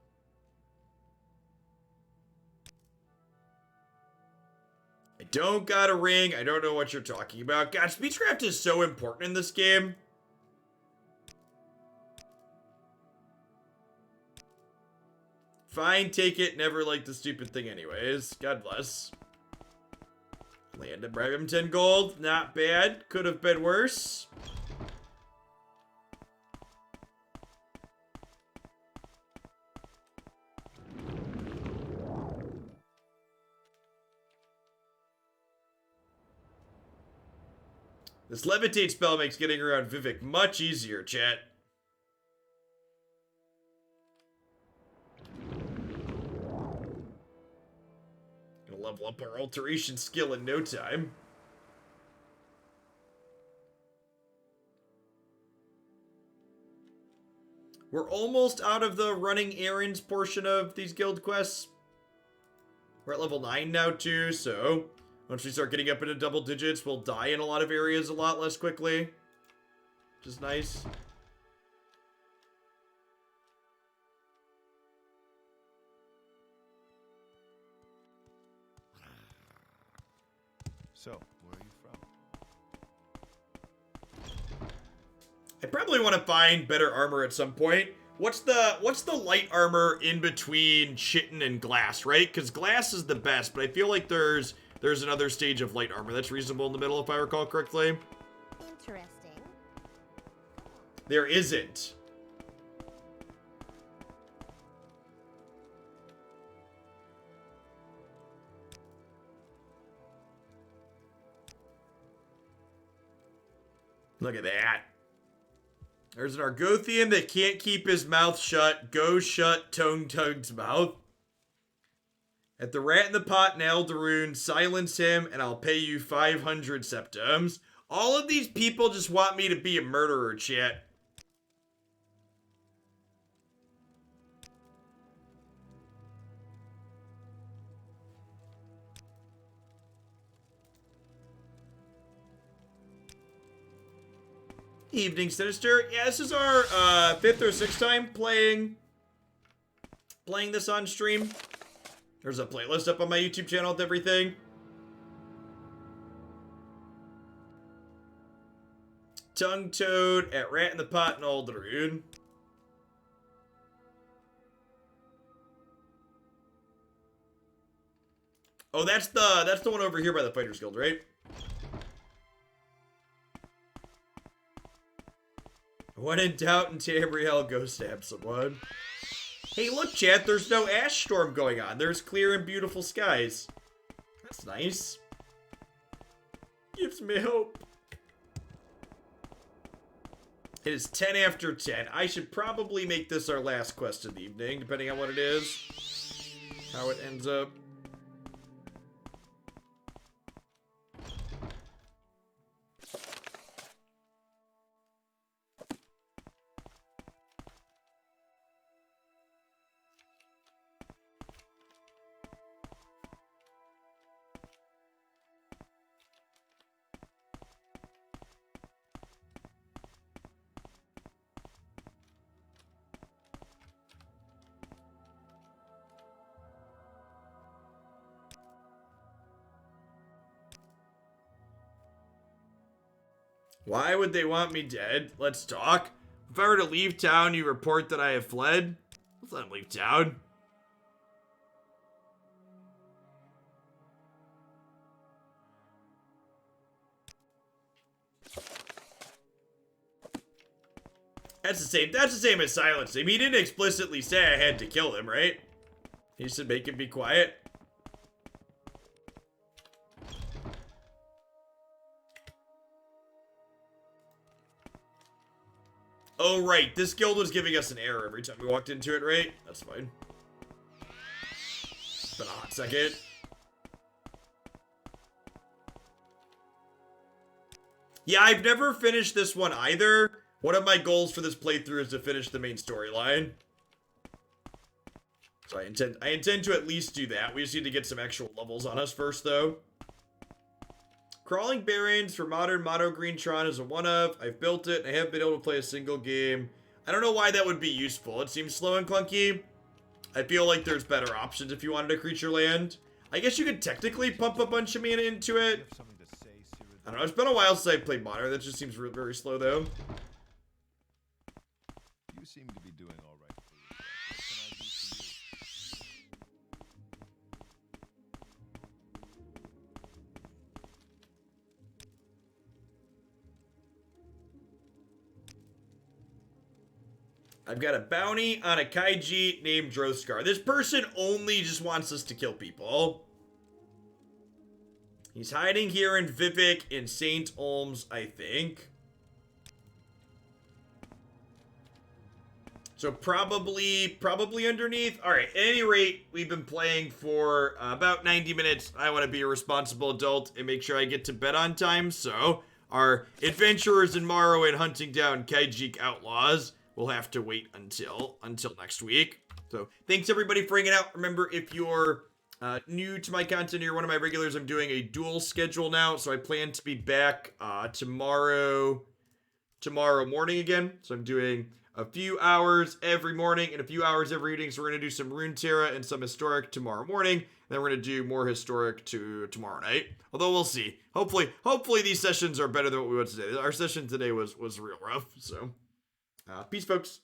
I don't got a ring. I don't know what you're talking about. God, speechcraft is so important in this game. Fine, take it. Never liked the stupid thing anyways. God bless. Land and bribe him 10 gold. Not bad. Could have been worse. This levitate spell makes getting around Vivec much easier, chat. Gonna level up our alteration skill in no time. We're almost out of the running errands portion of these guild quests. We're at level 9 now too, so once we start getting up into double digits, we'll die in a lot of areas a lot less quickly. Which is nice. So, where are you from? I probably want to find better armor at some point. What's the light armor in between chitin and glass, right? Because glass is the best, but I feel like there's another stage of light armor that's reasonable in the middle, if I recall correctly. Interesting. There isn't. Look at that. There's an Argothian that can't keep his mouth shut. Go shut Tug's mouth. At the rat in the pot in Eldaroon, silence him and I'll pay you 500 septims. All of these people just want me to be a murderer, chat. Evening, Sinister. Yeah, this is our 5th or 6th time playing this on stream. There's a playlist up on my YouTube channel with everything. Tongue Toad at Rat in the Pot in Alderun. Oh, that's the one over here by the Fighters Guild, right? When in doubt in Tamriel, go stab someone. Hey, look, chat, there's no ash storm going on. There's clear and beautiful skies. That's nice. Gives me hope. It is 10 after 10. I should probably make this our last quest of the evening, depending on what it is. How it ends up. Why would they want me dead? Let's talk. If I were to leave town, you report that I have fled. Let's let him leave town. That's the same as silencing him. He didn't explicitly say I had to kill him, right? He said make him be quiet. Oh, right. This guild was giving us an error every time we walked into it, right? That's fine. It's been a hot second. Yeah, I've never finished this one either. One of my goals for this playthrough is to finish the main storyline. So I intend to at least do that. We just need to get some actual levels on us first, though. Crawling Barrens for modern Mono Green Tron is a one-of. I've built it, and I haven't been able to play a single game. I don't know why that would be useful. It seems slow and clunky. I feel like there's better options if you wanted a creature land. I guess you could technically pump a bunch of mana into it. I don't know, it's been a while since I played Modern. That just seems very slow, though. You seem to be doing all right for yourself. What can I do for you? I've got a bounty on a Kaiji named Droskar. This person only just wants us to kill people. He's hiding here in Vivec in St. Olms, I think. So probably underneath. All right, at any rate, we've been playing for about 90 minutes. I want to be a responsible adult and make sure I get to bed on time. So our adventurers in Morrowind hunting down Kaijik outlaws will have to wait until next week. So thanks everybody for hanging out. Remember, if you're new to my content, you're one of my regulars, I'm doing a dual schedule now. So I plan to be back tomorrow morning again. So I'm doing a few hours every morning and a few hours every evening. So we're going to do some Runeterra and some Historic tomorrow morning. Then we're gonna do more historic tomorrow night. Although we'll see. Hopefully these sessions are better than what we went today. Our session today was real rough. So, peace, folks.